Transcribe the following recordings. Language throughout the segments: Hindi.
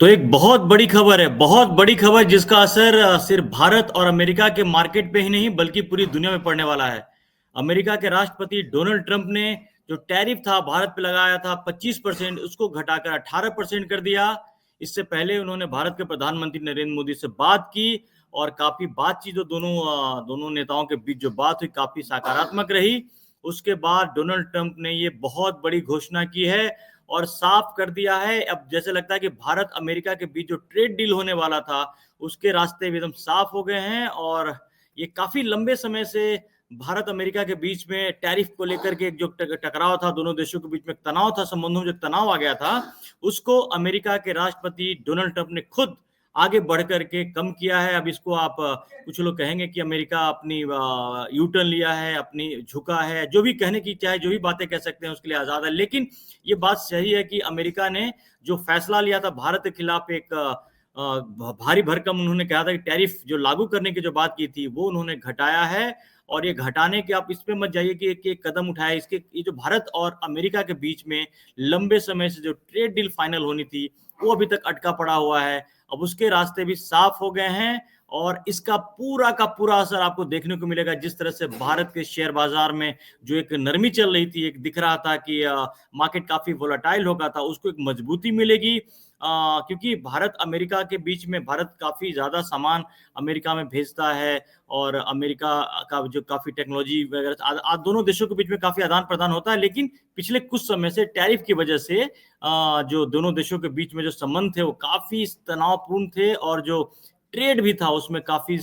तो एक बहुत बड़ी खबर है, बहुत बड़ी खबर जिसका असर सिर्फ भारत और अमेरिका के मार्केट पे ही नहीं बल्कि पूरी दुनिया में पड़ने वाला है। अमेरिका के राष्ट्रपति डोनाल्ड ट्रंप ने जो टैरिफ था भारत पे लगाया था 25% उसको घटाकर 18% कर दिया। इससे पहले उन्होंने भारत के प्रधानमंत्री नरेंद्र मोदी से बात की और काफ़ी बातचीत जो दोनों नेताओं के बीच जो बात हुई काफ़ी सकारात्मक रही। उसके बाद डोनाल्ड ट्रंप ने ये बहुत बड़ी घोषणा की है और साफ कर दिया है। अब जैसे लगता है कि भारत अमेरिका के बीच जो ट्रेड डील होने वाला था उसके रास्ते भी एकदम साफ हो गए हैं और ये काफी लंबे समय से भारत अमेरिका के बीच में टैरिफ को लेकर के जो टकराव था, दोनों देशों के बीच में तनाव था, संबंधों में जो तनाव आ गया था, उसको अमेरिका के राष्ट्रपति डोनाल्ड ट्रंप ने खुद आगे बढ़ करके कम किया है। अब इसको आप कुछ लोग कहेंगे कि अमेरिका अपनी यू टर्न लिया है, अपनी झुका है, जो भी कहने की चाहे जो भी बातें कह सकते हैं उसके लिए आज़ाद है। लेकिन ये बात सही है कि अमेरिका ने जो फैसला लिया था भारत के खिलाफ एक भारी भरकम उन्होंने कहा था कि टैरिफ जो लागू करने की जो बात की थी वो उन्होंने घटाया है। और ये घटाने के आप इस पे मत जाइए कि एक कदम उठाया, इसके ये जो भारत और अमेरिका के बीच में लंबे समय से जो ट्रेड डील फाइनल होनी थी वो अभी तक अटका पड़ा हुआ है। अब उसके रास्ते भी साफ हो गए हैं और इसका पूरा का पूरा असर आपको देखने को मिलेगा। जिस तरह से भारत के शेयर बाजार में जो एक नरमी चल रही थी, एक दिख रहा था कि मार्केट काफी वोलेटाइल होगा था, उसको एक मजबूती मिलेगी क्योंकि भारत अमेरिका के बीच में भारत काफी ज्यादा सामान अमेरिका में भेजता है और अमेरिका का जो काफी टेक्नोलॉजी वगैरह दोनों देशों के बीच में काफी आदान प्रदान होता है। लेकिन पिछले कुछ समय से टैरिफ की वजह से जो दोनों देशों के बीच में जो संबंध थे वो काफी तनावपूर्ण थे और जो ट्रेड भी था उसमें काफी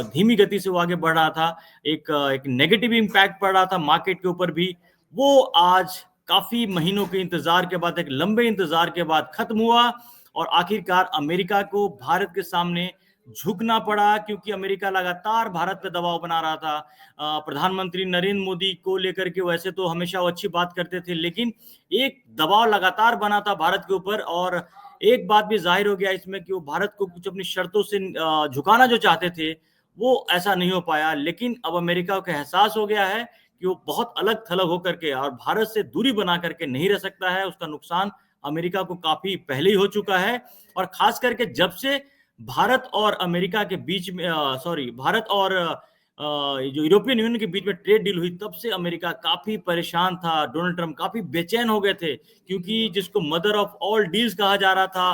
धीमी गति से वो आगे बढ़ रहा था। एक नेगेटिव इम्पैक्ट पड़ रहा था मार्केट के ऊपर भी। वो आज काफी महीनों के इंतजार के बाद, एक लंबे इंतजार के बाद खत्म हुआ और आखिरकार अमेरिका को भारत के सामने झुकना पड़ा क्योंकि अमेरिका लगातार भारत पे दबाव बना रहा था। प्रधानमंत्री नरेंद्र मोदी को लेकर के वैसे तो हमेशा वो अच्छी बात करते थे, लेकिन एक दबाव लगातार बना था भारत के ऊपर और एक बात भी जाहिर हो गया इसमें कि वो भारत को कुछ अपनी शर्तों से झुकाना जो चाहते थे वो ऐसा नहीं हो पाया। लेकिन अब अमेरिका को एहसास हो गया है कि वो बहुत अलग थलग होकर के और भारत से दूरी बना करके नहीं रह सकता है। उसका नुकसान अमेरिका को काफी पहले ही हो चुका है और खास करके जब से भारत और अमेरिका के बीच में भारत और जो यूरोपियन यूनियन के बीच में ट्रेड डील हुई तब से अमेरिका काफी परेशान था। डोनाल्ड ट्रंप काफी बेचैन हो गए थे क्योंकि जिसको मदर ऑफ ऑल डील्स कहा जा रहा था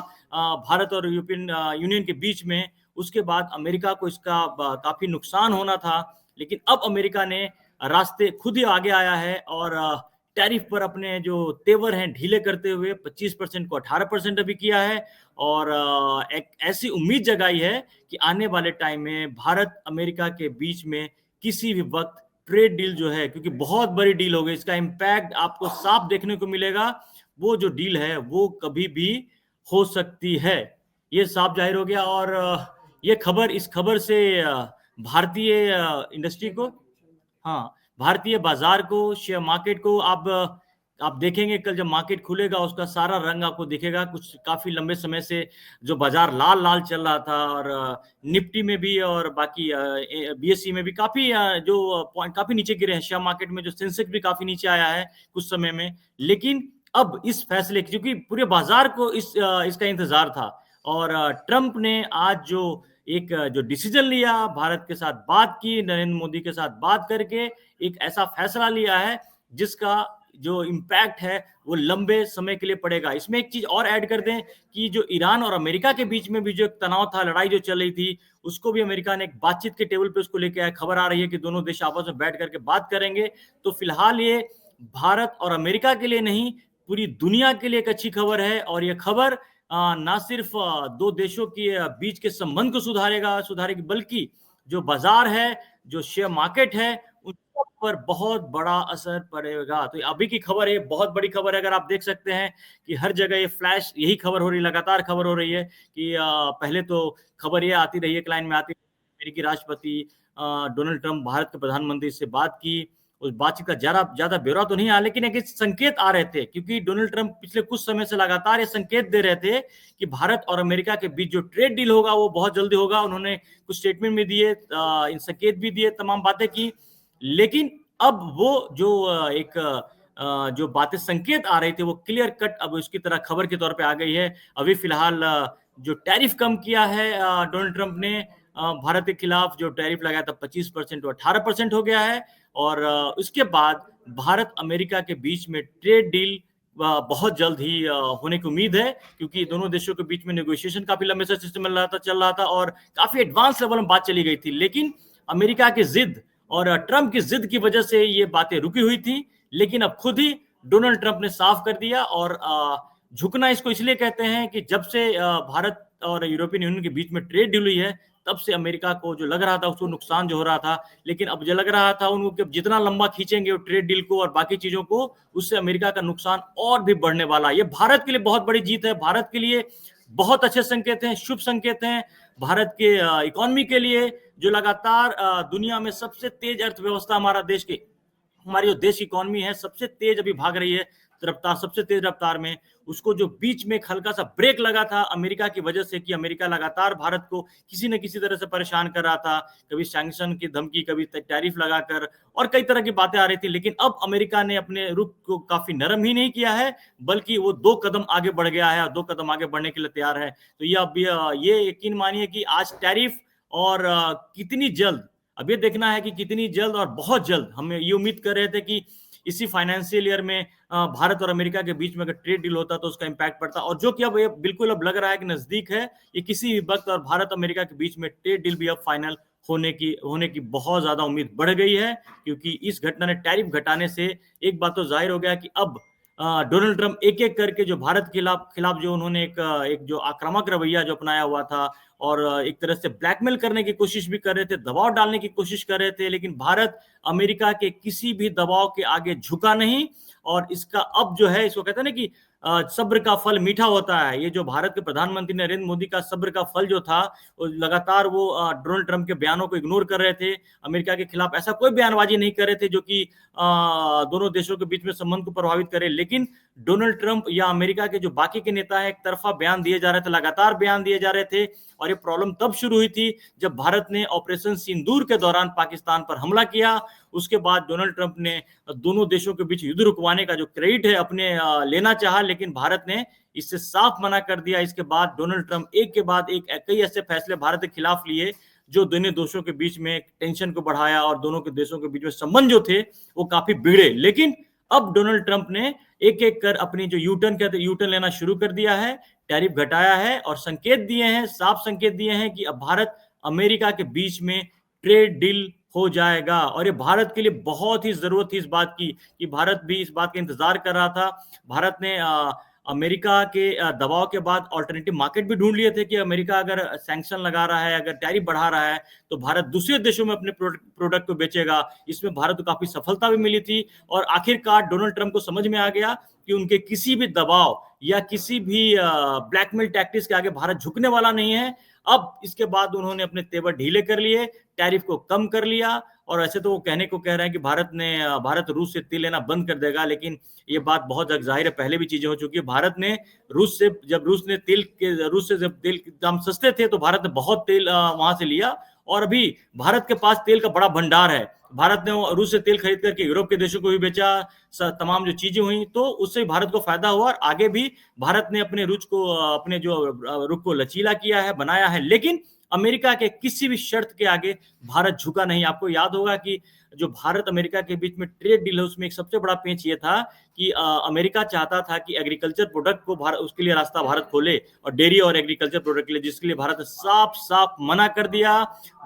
भारत और यूरोपियन यूनियन के बीच में, उसके बाद अमेरिका को इसका काफी नुकसान होना था। लेकिन अब अमेरिका ने रास्ते खुद ही आगे आया है और टैरिफ पर अपने जो तेवर हैं ढीले करते हुए 25% को 18% अभी किया है और एक ऐसी उम्मीद जगाई है कि आने वाले टाइम में भारत अमेरिका के बीच में किसी भी वक्त ट्रेड डील जो है, क्योंकि बहुत बड़ी डील हो गई, इसका इम्पैक्ट आपको साफ देखने को मिलेगा। वो जो डील है वो कभी भी हो सकती है, ये साफ जाहिर हो गया। और ये खबर इस खबर से भारतीय इंडस्ट्री को, हाँ, भारतीय बाजार को, शेयर मार्केट को आप देखेंगे कल जब मार्केट खुलेगा उसका सारा रंग आपको दिखेगा। कुछ काफी लंबे समय से जो बाजार लाल लाल चल रहा था और निफ्टी में भी और बाकी बीएसई में भी काफी जो पॉइंट काफी नीचे गिरे हैं। शेयर मार्केट में जो सेंसेक्स भी काफी नीचे आया है कुछ समय में। लेकिन अब इस फैसले क्योंकि पूरे बाजार को इसका इंतजार था और ट्रंप ने आज जो डिसीजन लिया, भारत के साथ बात की, नरेंद्र मोदी के साथ बात करके एक ऐसा फैसला लिया है जिसका जो इम्पैक्ट है वो लंबे समय के लिए पड़ेगा। इसमें एक चीज और ऐड कर दें कि जो ईरान और अमेरिका के बीच में भी जो एक तनाव था, लड़ाई जो चल रही थी, उसको भी अमेरिका ने एक बातचीत के टेबल पे उसको लेके आया। खबर आ रही है कि दोनों देश आपस में बैठ करके बात करेंगे। तो फिलहाल ये भारत और अमेरिका के लिए नहीं, पूरी दुनिया के लिए एक अच्छी खबर है और ये खबर ना सिर्फ दो देशों के बीच के संबंध को सुधारेगी, बल्कि जो बाजार है, जो शेयर मार्केट है, उन सब पर बहुत बड़ा असर पड़ेगा। तो अभी की खबर है, बहुत बड़ी खबर है। अगर आप देख सकते हैं कि हर जगह ये फ्लैश यही खबर हो रही है, लगातार खबर हो रही है कि पहले तो खबर ये आती रही है, लाइन में आती अमेरिकी राष्ट्रपति डोनाल्ड ट्रंप भारत के प्रधानमंत्री से बात की। उस बातचीत का ज्यादा ब्यौरा तो नहीं आया, लेकिन एक संकेत आ रहे थे क्योंकि डोनाल्ड ट्रंप पिछले कुछ समय से लगातार ये संकेत दे रहे थे कि भारत और अमेरिका के बीच जो ट्रेड डील होगा वो बहुत जल्दी होगा। उन्होंने कुछ स्टेटमेंट भी दिए, इन संकेत भी दिए, तमाम बातें की। लेकिन अब वो जो बातें संकेत आ रही थी वो क्लियर कट अब उसकी तरह खबर के तौर पे आ गई है। अभी फिलहाल जो टैरिफ कम किया है डोनाल्ड ट्रंप ने भारत के खिलाफ, जो टैरिफ लगाया था 25% वो 18% हो गया है। और उसके बाद भारत अमेरिका के बीच में ट्रेड डील बहुत जल्द ही होने की उम्मीद है, क्योंकि दोनों देशों के बीच में नेगोशिएशन काफी लंबे समय से चल रहा था और काफी एडवांस लेवल में बात चली गई थी। लेकिन अमेरिका की जिद और ट्रंप की जिद की वजह से ये बातें रुकी हुई थी। लेकिन अब खुद ही डोनाल्ड ट्रंप ने साफ कर दिया। और झुकना इसको इसलिए कहते हैं कि जब से भारत और यूरोपियन यूनियन के बीच में ट्रेड डील हुई है, तब से अमेरिका को जो लग रहा था उसको नुकसान जो हो रहा था, लेकिन अब जो लग रहा था उनको कि जितना लंबा खींचेंगे वो ट्रेड डील को और बाकी चीजों को, उससे अमेरिका का नुकसान और भी बढ़ने वाला है। ये भारत के लिए बहुत बड़ी जीत है, भारत के लिए बहुत अच्छे संकेत हैं, शुभ संकेत हैं। भारत के इकोनॉमी के लिए, जो लगातार दुनिया में सबसे तेज अर्थव्यवस्था हमारा देश की, हमारी जो देश की इकोनॉमी है सबसे तेज अभी भाग रही है रफ्तार, सबसे तेज रफ्तार में, उसको जो बीच में हल्का सा ब्रेक लगा था अमेरिका की वजह से, कि अमेरिका लगातार भारत को किसी न किसी तरह से परेशान कर रहा था, कभी सैंक्शन की धमकी, कभी टैरिफ लगाकर, और कई तरह की बातें आ रही थी। लेकिन अब अमेरिका ने अपने रुख को काफी नरम ही नहीं किया है, बल्कि वो 2 कदम आगे बढ़ गया है और 2 कदम आगे बढ़ने के लिए तैयार है। तो ये अब ये यकीन मानिए कि आज टैरिफ और कितनी जल्द, अब ये देखना है कि कितनी जल्द, और बहुत जल्द हम ये उम्मीद कर रहे थे कि इसी फाइनेंशियल ईयर में भारत और अमेरिका के बीच में अगर ट्रेड डील होता तो उसका इंपैक्ट पड़ता, और जो कि अब ये बिल्कुल अब लग रहा है कि नजदीक है ये किसी भी वक्त, और भारत अमेरिका के बीच में ट्रेड डील भी अब फाइनल होने की बहुत ज्यादा उम्मीद बढ़ गई है। क्योंकि इस घटना ने, टैरिफ घटाने से एक बात तो जाहिर हो गया कि अब डोनाल्ड ट्रंप एक एक करके जो भारत के खिलाफ जो उन्होंने एक जो आक्रामक रवैया जो अपनाया हुआ था, और एक तरह से ब्लैकमेल करने की कोशिश भी कर रहे थे, दबाव डालने की कोशिश कर रहे थे, लेकिन भारत अमेरिका के किसी भी दबाव के आगे झुका नहीं। और इसका अब जो है, इसको कहते हैं ना कि सब्र का फल मीठा होता है। ये जो भारत के प्रधानमंत्री नरेंद्र मोदी का सब्र का फल जो था, लगातार वो डोनाल्ड ट्रंप के बयानों को इग्नोर कर रहे थे, अमेरिका के खिलाफ ऐसा कोई बयानबाजी नहीं कर रहे थे जो कि दोनों देशों के बीच में संबंध को प्रभावित करे। लेकिन डोनाल्ड ट्रंप या अमेरिका के जो बाकी के नेता है, एक तरफा बयान दिए जा रहे थे, लगातार बयान दिए जा रहे थे। और ये प्रॉब्लम तब शुरू हुई थी जब भारत ने ऑपरेशन सिंदूर के दौरान पाकिस्तान पर हमला किया। उसके बाद डोनाल्ड ट्रंप ने दोनों देशों के बीच युद्ध रुकवाने का जो क्रेडिट है अपने लेना चाहा, लेकिन भारत ने इससे साफ मना कर दिया। इसके बाद डोनाल्ड ट्रंप एक के बाद एक कई ऐसे फैसले भारत के खिलाफ लिए जो दोनों देशों के बीच में टेंशन को बढ़ाया, और दोनों के देशों के बीच में संबंध जो थे वो काफी बिगड़े। लेकिन अब डोनाल्ड ट्रंप ने एक एक कर अपनी जो यूटर्न लेना शुरू कर दिया है, टैरिफ घटाया है, और संकेत दिए हैं, साफ संकेत दिए हैं कि अब भारत अमेरिका के बीच में ट्रेड डील हो जाएगा। और ये भारत के लिए बहुत ही जरूरत थी इस बात की, कि भारत भी इस बात का इंतजार कर रहा था। भारत ने अमेरिका के दबाव के बाद ऑल्टरनेटिव मार्केट भी ढूंढ लिए थे, कि अमेरिका अगर सैंक्शन लगा रहा है, अगर टैरिफ बढ़ा रहा है, तो भारत दूसरे देशों में अपने प्रोडक्ट को बेचेगा। इसमें भारत को काफी सफलता भी मिली थी। और आखिरकार डोनाल्ड ट्रंप को समझ में आ गया कि उनके किसी भी दबाव या किसी भी ब्लैकमेल टैक्टिक्स के आगे भारत झुकने वाला नहीं है। अब इसके बाद उन्होंने अपने तेवर ढीले कर लिए, टैरिफ को कम कर लिया। और ऐसे तो वो कहने को कह रहे हैं कि भारत रूस से तेल लेना बंद कर देगा, लेकिन ये बात बहुत जाहिर है, पहले भी चीजें हो चुकी है। भारत ने रूस से जब तेल के दाम सस्ते थे तो भारत ने बहुत तेल वहां से लिया, और अभी भारत के पास तेल का बड़ा भंडार है। भारत ने रूस से तेल खरीद करके यूरोप के देशों को भी बेचा। तमाम जो चीजें हुई तो उससे भारत को फायदा हुआ, और आगे भी भारत ने अपने रुख को लचीला किया है, बनाया है। लेकिन अमेरिका के किसी भी शर्त के आगे भारत झुका नहीं। आपको याद होगा कि जो भारत अमेरिका के बीच में ट्रेड डील है, उसमें एक सबसे बड़ा पेंच ये था कि अमेरिका चाहता था कि एग्रीकल्चर प्रोडक्ट को उसके लिए रास्ता भारत खोले, और डेयरी और एग्रीकल्चर प्रोडक्ट के लिए, जिसके लिए भारत ने साफ साफ मना कर दिया।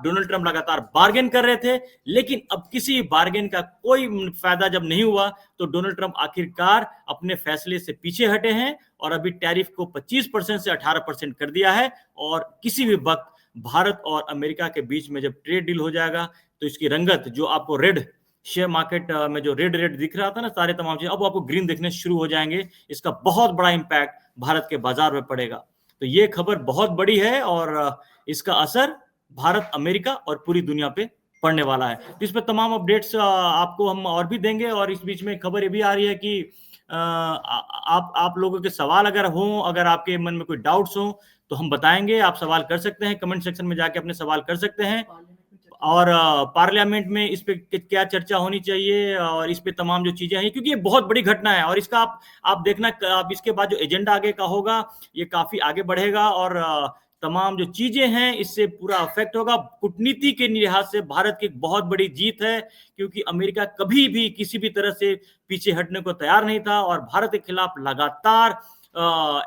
डोनाल्ड ट्रंप लगातार बार्गेन कर रहे थे, लेकिन अब किसी बार्गेन का कोई फायदा जब नहीं हुआ, तो डोनाल्ड ट्रंप आखिरकार अपने फैसले से पीछे हटे हैं, और अभी टैरिफ को 25% से 18% कर दिया है। और किसी भी वक्त भारत और अमेरिका के बीच में जब ट्रेड डील हो जाएगा, तो इसकी रंगत, जो आपको रेड शेयर मार्केट में जो रेड रेड दिख रहा था ना, सारे तमाम चीजें, अब आपको ग्रीन दिखने शुरू हो जाएंगे। इसका बहुत बड़ा इंपैक्ट भारत के बाजार में पड़ेगा। तो ये खबर बहुत बड़ी है, और इसका असर भारत, अमेरिका और पूरी दुनिया पे पड़ने वाला है। तो इस पर तमाम अपडेट्स आपको हम और भी देंगे। और इस बीच में खबर ये भी आ रही है कि आप लोगों के सवाल अगर हों, अगर आपके मन में कोई डाउट्स हो, तो हम बताएंगे। आप सवाल कर सकते हैं, कमेंट सेक्शन में जाके अपने सवाल कर सकते हैं। और पार्लियामेंट में इस पे क्या चर्चा होनी चाहिए और इस पे तमाम जो चीजें हैं, क्योंकि ये बहुत बड़ी घटना है और इसका आप देखना, आप इसके बाद जो एजेंडा आगे का होगा ये काफी आगे बढ़ेगा और तमाम जो चीजें हैं इससे पूरा अफेक्ट होगा। कूटनीति के लिहाज से भारत की एक बहुत बड़ी जीत है, क्योंकि अमेरिका कभी भी किसी भी तरह से पीछे हटने को तैयार नहीं था और भारत के खिलाफ लगातार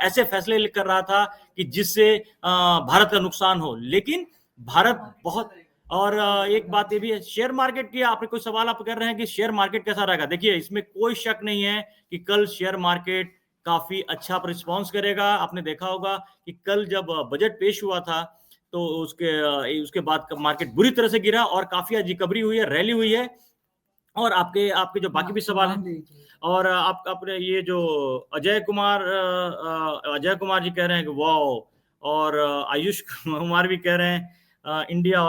ऐसे फैसले कर रहा था कि जिससे भारत का नुकसान हो। लेकिन भारत बहुत, और एक बात ये भी है, शेयर मार्केट की आपने कोई सवाल आप कर रहे हैं कि शेयर मार्केट कैसा रहेगा। देखिए, इसमें कोई शक नहीं है कि कल शेयर मार्केट काफी अच्छा रिस्पॉन्स करेगा। आपने देखा होगा कि कल जब बजट पेश हुआ था तो उसके बाद मार्केट बुरी तरह से गिरा और काफी रिकवरी हुई है, रैली हुई है। और आपके आपके जो बाकी भी सवाल हैं, और आप अपने ये जो अजय कुमार जी कह रहे हैं कि वाओ, और आयुष कुमार भी कह रहे हैं इंडिया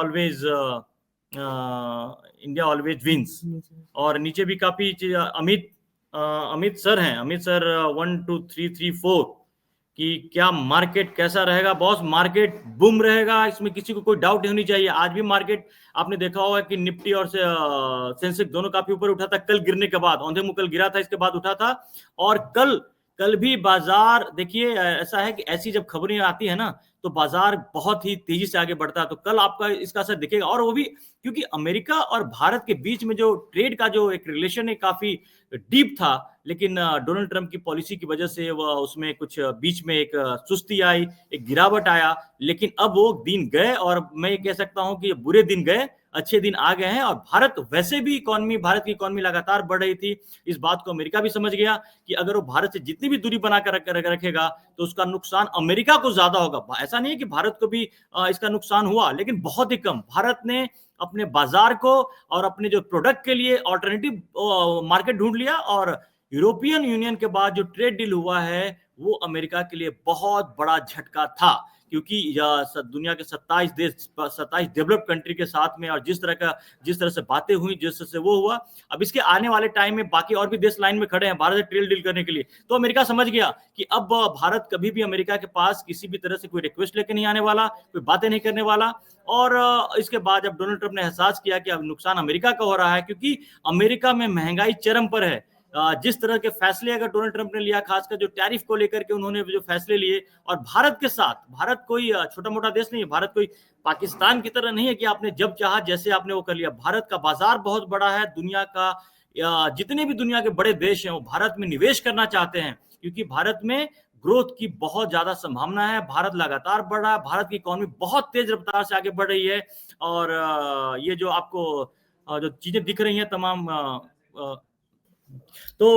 ऑलवेज विंस। और नीचे भी काफी अमित सर हैं, अमित सर 1 2 3 3 4 कि क्या मार्केट कैसा रहेगा। बॉस, मार्केट बूम रहेगा, इसमें किसी को कोई डाउट नहीं होनी चाहिए। आज भी मार्केट आपने देखा होगा कि निफ्टी और सेंसेक्स दोनों काफी ऊपर उठा था कल गिरने के बाद, औंधे मुंह कल गिरा था, इसके बाद उठा था। और कल भी बाजार, देखिए ऐसा है कि ऐसी जब खबरें आती है ना तो बाजार बहुत ही तेजी से आगे बढ़ता है। तो कल आपका इसका असर दिखेगा, और वो भी क्योंकि अमेरिका और भारत के बीच में जो ट्रेड का जो एक रिलेशन है काफी डीप था, लेकिन डोनाल्ड ट्रंप की पॉलिसी की वजह से वह उसमें कुछ बीच में एक सुस्ती आई, एक गिरावट आया। लेकिन अब वो दिन गए और मैं ये कह सकता हूं कि बुरे दिन गए, अच्छे दिन आ गए हैं। और भारत वैसे भी भारत की इकोनॉमी लगातार बढ़ रही थी। इस बात को अमेरिका भी समझ गया कि अगर वो भारत से जितनी भी दूरी बनाकर रखेगा तो उसका नुकसान अमेरिका को ज्यादा होगा। ऐसा नहीं है कि भारत को भी इसका नुकसान हुआ, लेकिन बहुत ही कम। भारत ने अपने बाजार को और अपने जो प्रोडक्ट के लिए ऑल्टरनेटिव मार्केट ढूंढ लिया। और यूरोपियन यूनियन के बाद जो ट्रेड डील हुआ है वो अमेरिका के लिए बहुत बड़ा झटका था, क्योंकि दुनिया के 27 डेवलप्ड कंट्री के साथ में, और जिस तरह से बातें हुई, जिस तरह से वो हुआ, अब इसके आने वाले टाइम में बाकी और भी देश लाइन में खड़े हैं भारत से ट्रेड डील करने के लिए। तो अमेरिका समझ गया कि अब भारत कभी भी अमेरिका के पास किसी भी तरह से कोई रिक्वेस्ट लेके नहीं आने वाला, कोई बातें नहीं करने वाला। और इसके बाद जब डोनाल्ड ट्रंप ने एहसास किया कि अब नुकसान अमेरिका का हो रहा है, क्योंकि अमेरिका में महंगाई चरम पर है। जिस तरह के फैसले अगर डोनाल्ड ट्रंप ने लिया, खासकर जो टैरिफ को लेकर के उन्होंने जो फैसले लिए, और भारत के साथ, भारत कोई छोटा मोटा देश नहीं है, भारत कोई पाकिस्तान की तरह नहीं है कि आपने जब चाहा जैसे आपने वो कर लिया। भारत का बाजार बहुत बड़ा है, दुनिया का जितने भी दुनिया के बड़े देश हैं वो भारत में निवेश करना चाहते हैं, क्योंकि भारत में ग्रोथ की बहुत ज्यादा संभावना है। भारत लगातार बढ़ रहा है, भारत की इकोनॉमी बहुत तेज रफ्तार से आगे बढ़ रही है। और ये जो आपको जो चीजें दिख रही हैं तमाम, तो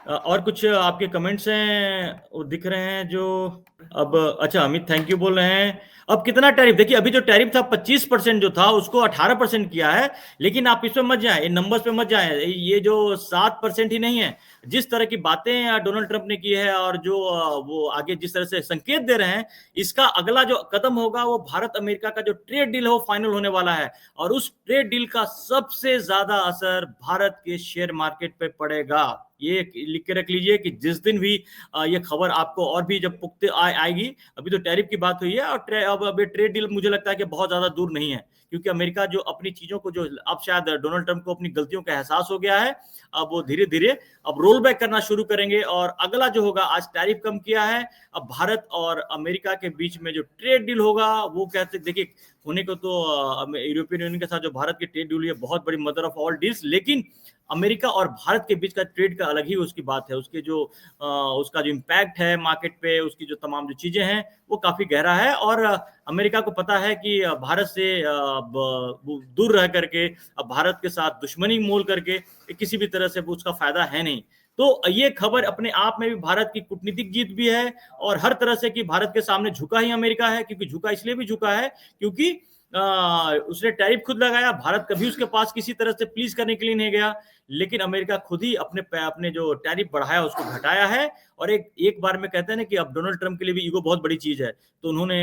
और कुछ आपके कमेंट्स हैं वो दिख रहे हैं जो अब, अच्छा अमित थैंक यू बोल रहे हैं। अब कितना टैरिफ, देखिए अभी जो टैरिफ था 25% जो था उसको 18% किया है। लेकिन आप इस पे मत जाएं, इन नंबर्स पे मत जाएं, ये जो 7% ही नहीं है। जिस तरह की बातें डोनाल्ड ट्रंप ने की है और जो वो आगे जिस तरह से संकेत दे रहे हैं, इसका अगला जो कदम होगा वो भारत अमेरिका का जो ट्रेड डील है वो फाइनल होने वाला है। और उस ट्रेड डील का सबसे ज्यादा असर भारत के शेयर मार्केट पे पड़ेगा। ये लिख के रख लीजिए कि जिस दिन भी ये खबर आपको और भी जब पुख्ते आएगी, अभी तो टैरिफ की बात हुई है और अब ये ट्रेड डील मुझे लगता है कि बहुत ज्यादा दूर नहीं है, क्योंकि अमेरिका जो अपनी चीजों को जो अब शायद डोनाल्ड ट्रंप को अपनी गलतियों का एहसास हो गया है, अब वो धीरे धीरे अब रोल बैक करना शुरू करेंगे। और अगला जो होगा, आज टैरिफ कम किया है, अब भारत और अमेरिका के बीच में जो ट्रेड डील होगा वो कहते, देखिए होने को तो यूरोपियन यूनियन के साथ जो भारत की ट्रेड डील है बहुत बड़ी मदर ऑफ ऑल डील्स, लेकिन अमेरिका और भारत के बीच का ट्रेड का अलग ही उसकी बात है। उसके जो उसका जो इम्पैक्ट है मार्केट पे, उसकी जो तमाम जो चीजें हैं वो काफी गहरा है। और अमेरिका को पता है कि भारत से दूर रह करके, अब भारत के साथ दुश्मनी मोल करके किसी भी तरह से उसका फायदा है नहीं। तो ये खबर अपने आप में भी भारत की कूटनीतिक जीत भी है, और हर तरह से कि भारत के सामने झुका ही अमेरिका है, क्योंकि झुका इसलिए भी झुका है क्योंकि उसने टैरिफ खुद लगाया। भारत कभी उसके पास किसी तरह से प्लीज करने के लिए नहीं गया, लेकिन अमेरिका खुद ही अपने जो टैरिफ बढ़ाया उसको घटाया है। और एक बार में कहते हैं ना कि अब डोनाल्ड ट्रंप के लिए भी ईगो बहुत बड़ी चीज है, तो उन्होंने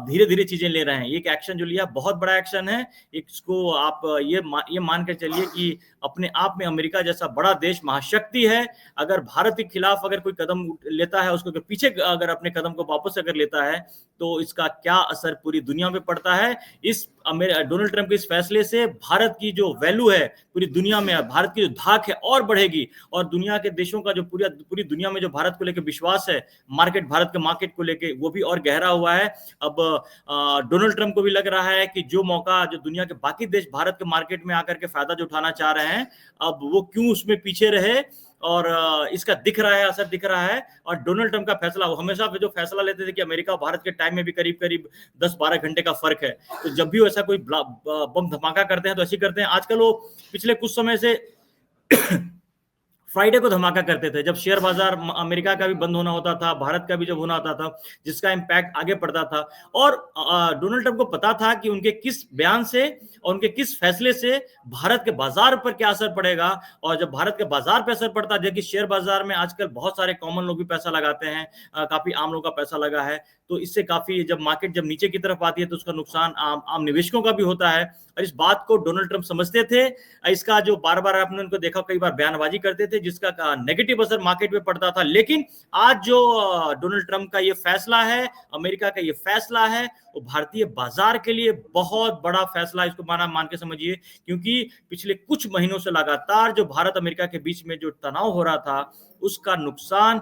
धीरे धीरे चीजें ले रहे हैं। एक एक्शन जो लिया बहुत बड़ा एक्शन है, इसको आप ये मान कर चलिए कि अपने आप में अमेरिका जैसा बड़ा देश महाशक्ति है, अगर भारत के खिलाफ अगर कोई कदम लेता है, उसको अगर पीछे अगर अपने कदम को वापस अगर लेता है, तो इसका क्या असर पूरी दुनिया में पड़ता है, इस डोनाल्ड ट्रंप के इस फैसले से भारत की जो वैल्यू है पूरी दुनिया में, भारत की जो धाक है और बढ़ेगी, और दुनिया के देशों का जो पूरी दुनिया में जो भारत को लेकर विश्वास है, भारत के मार्केट को लेकर, वो भी और गहरा हुआ है। अब डोनाल्ड ट्रंप को भी लग रहा है कि जो मौका जो दुनिया के बाकी देश भारत के मार्केट में आकर के फायदा जो उठाना चाह रहे हैं, अब वो क्यों उसमें पीछे रहे, और इसका दिख रहा है, असर दिख रहा है। और डोनाल्ड ट्रंप का फैसला, वो हमेशा जो फैसला लेते थे कि अमेरिका और भारत के टाइम में भी करीब करीब 10-12 घंटे का फर्क है, तो जब भी ऐसा कोई बम धमाका करते हैं तो ऐसे करते हैं। आजकल वो पिछले कुछ समय से फ्राइडे को धमाका करते थे, जब शेयर बाजार अमेरिका का भी बंद होना होता था, भारत का भी जब होना होता था, जिसका इंपैक्ट आगे पड़ता था। और डोनाल्ड ट्रंप को पता था कि उनके किस बयान से और उनके किस फैसले से भारत के बाजार पर क्या असर पड़ेगा। और जब भारत के बाजार पर असर पड़ता है, देखिए शेयर बाजार में आजकल बहुत सारे कॉमन लोग भी पैसा लगाते हैं, काफी आम लोगों का पैसा लगा है, तो इससे काफी जब मार्केट जब नीचे की तरफ आती है तो उसका नुकसान आम निवेशकों का भी होता है। और इस बात को डोनाल्ड ट्रंप समझते थे। इसका जो बार बार आपने उनको देखा, कई बार बयानबाजी करते थे जिसका नेगेटिव असर मार्केट में पड़ता था। लेकिन आज जो डोनाल्ड ट्रंप का ये फैसला है, अमेरिका का ये फैसला है, वो भारतीय बाजार के लिए बहुत बड़ा फैसला, इसको मान के समझिए, क्योंकि पिछले कुछ महीनों से लगातार जो भारत अमेरिका के बीच में जो तनाव हो रहा था, उसका नुकसान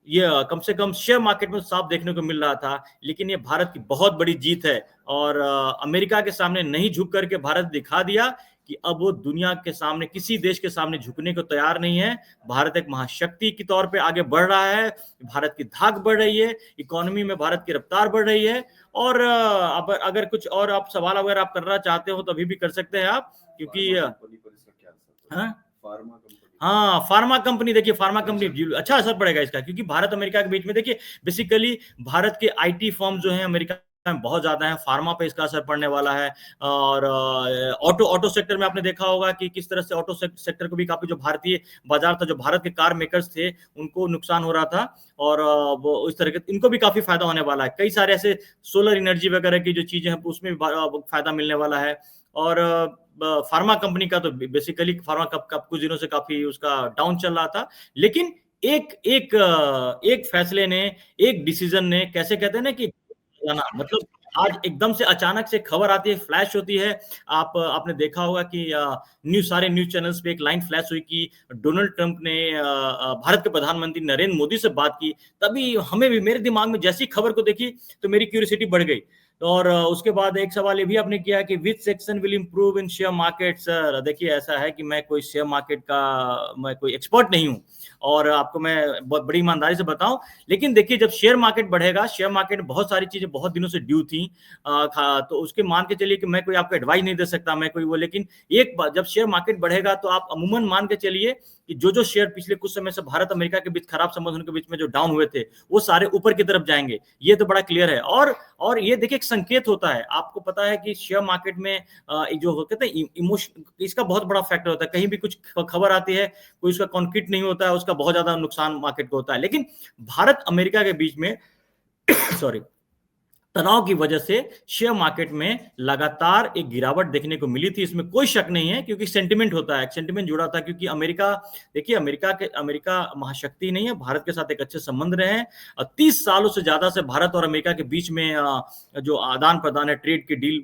ये कम से कम शेयर मार्केट में साफ देखने को मिल रहा था। लेकिन ये भारत की बहुत बड़ी जीत है, और अमेरिका के सामने नहीं झुक करके भारत दिखा दिया कि अब वो दुनिया के सामने, किसी देश के सामने झुकने को तैयार नहीं है। भारत एक महाशक्ति के तौर पे आगे बढ़ रहा है, भारत की धाक बढ़ रही है, इकोनॉमी में भारत की रफ्तार बढ़ रही है। और अब अगर कुछ और आप सवाल अगर आप करना चाहते हो तो अभी भी कर सकते हैं आप, क्योंकि हाँ, फार्मा कंपनी, देखिए फार्मा कंपनी अच्छा असर पड़ेगा इसका, क्योंकि भारत अमेरिका के बीच में देखिए बेसिकली भारत के आईटी फर्म जो हैं अमेरिका में बहुत ज्यादा है, फार्मा पे इसका असर पड़ने वाला है। और ऑटो सेक्टर में आपने देखा होगा कि किस तरह से ऑटो सेक्टर को भी काफी, जो भारतीय बाजार था, जो भारत के कार मेकर्स थे, उनको नुकसान हो रहा था, और वो इस तरह के इनको भी काफी फायदा होने वाला है। कई सारे ऐसे सोलर एनर्जी वगैरह की जो चीजें हैं उसमें भी फायदा मिलने वाला है। और फार्मा कंपनी का तो बेसिकली फार्मा कब कुछ दिनों से काफी उसका डाउन चल रहा था। लेकिन एक फैसले ने, एक डिसीजन ने, कैसे कहते हैं ना कि मतलब आज एकदम से अचानक से खबर आती है, फ्लैश होती है। आपने देखा होगा कि सारे न्यूज चैनल्स पे एक लाइन फ्लैश हुई कि डोनाल्ड ट्रंप ने भारत के प्रधानमंत्री नरेंद्र मोदी से बात की। तभी हमें भी, मेरे दिमाग में जैसी खबर को देखी तो मेरी क्यूरियोसिटी बढ़ गई। और उसके बाद एक सवाल ये भी आपने किया कि which section will improve in share market. Sir देखिए, ऐसा है कि मैं कोई शेयर मार्केट का मैं कोई एक्सपर्ट नहीं हूँ, और आपको मैं बहुत बड़ी ईमानदारी से बताऊं। लेकिन देखिए, जब शेयर मार्केट बढ़ेगा, शेयर मार्केट में बहुत सारी चीजें बहुत दिनों से ड्यू थी, तो उसके मान के चलिए कि मैं कोई आपको एडवाइस नहीं दे सकता, मैं कोई वो। लेकिन एक बार जब शेयर मार्केट बढ़ेगा तो आप अमूमन मान के चलिए कि जो शेयर पिछले कुछ समय से भारत अमेरिका के बीच खराब संबंधों के बीच में जो डाउन हुए थे, वो सारे ऊपर की तरफ जाएंगे। ये तो बड़ा क्लियर है। और ये देखिए एक संकेत होता है। आपको पता है कि शेयर मार्केट में जो कहते हैं इमोशन, इसका बहुत बड़ा फैक्टर होता है। कहीं भी कुछ खबर आती है, कोई उसका कॉन्क्रीट नहीं होता है, उसका बहुत ज्यादा नुकसान मार्केट को होता है। लेकिन भारत अमेरिका के बीच में सॉरी तनाव की वजह से शेयर मार्केट में लगातार एक गिरावट देखने को मिली थी, इसमें कोई शक नहीं है, क्योंकि सेंटिमेंट होता है, सेंटिमेंट जुड़ा था। क्योंकि अमेरिका, देखिए अमेरिका महाशक्ति नहीं है, भारत के साथ एक अच्छे संबंध रहे हैं। 30 सालों से ज्यादा से भारत और अमेरिका के बीच में जो आदान प्रदान है, ट्रेड की डील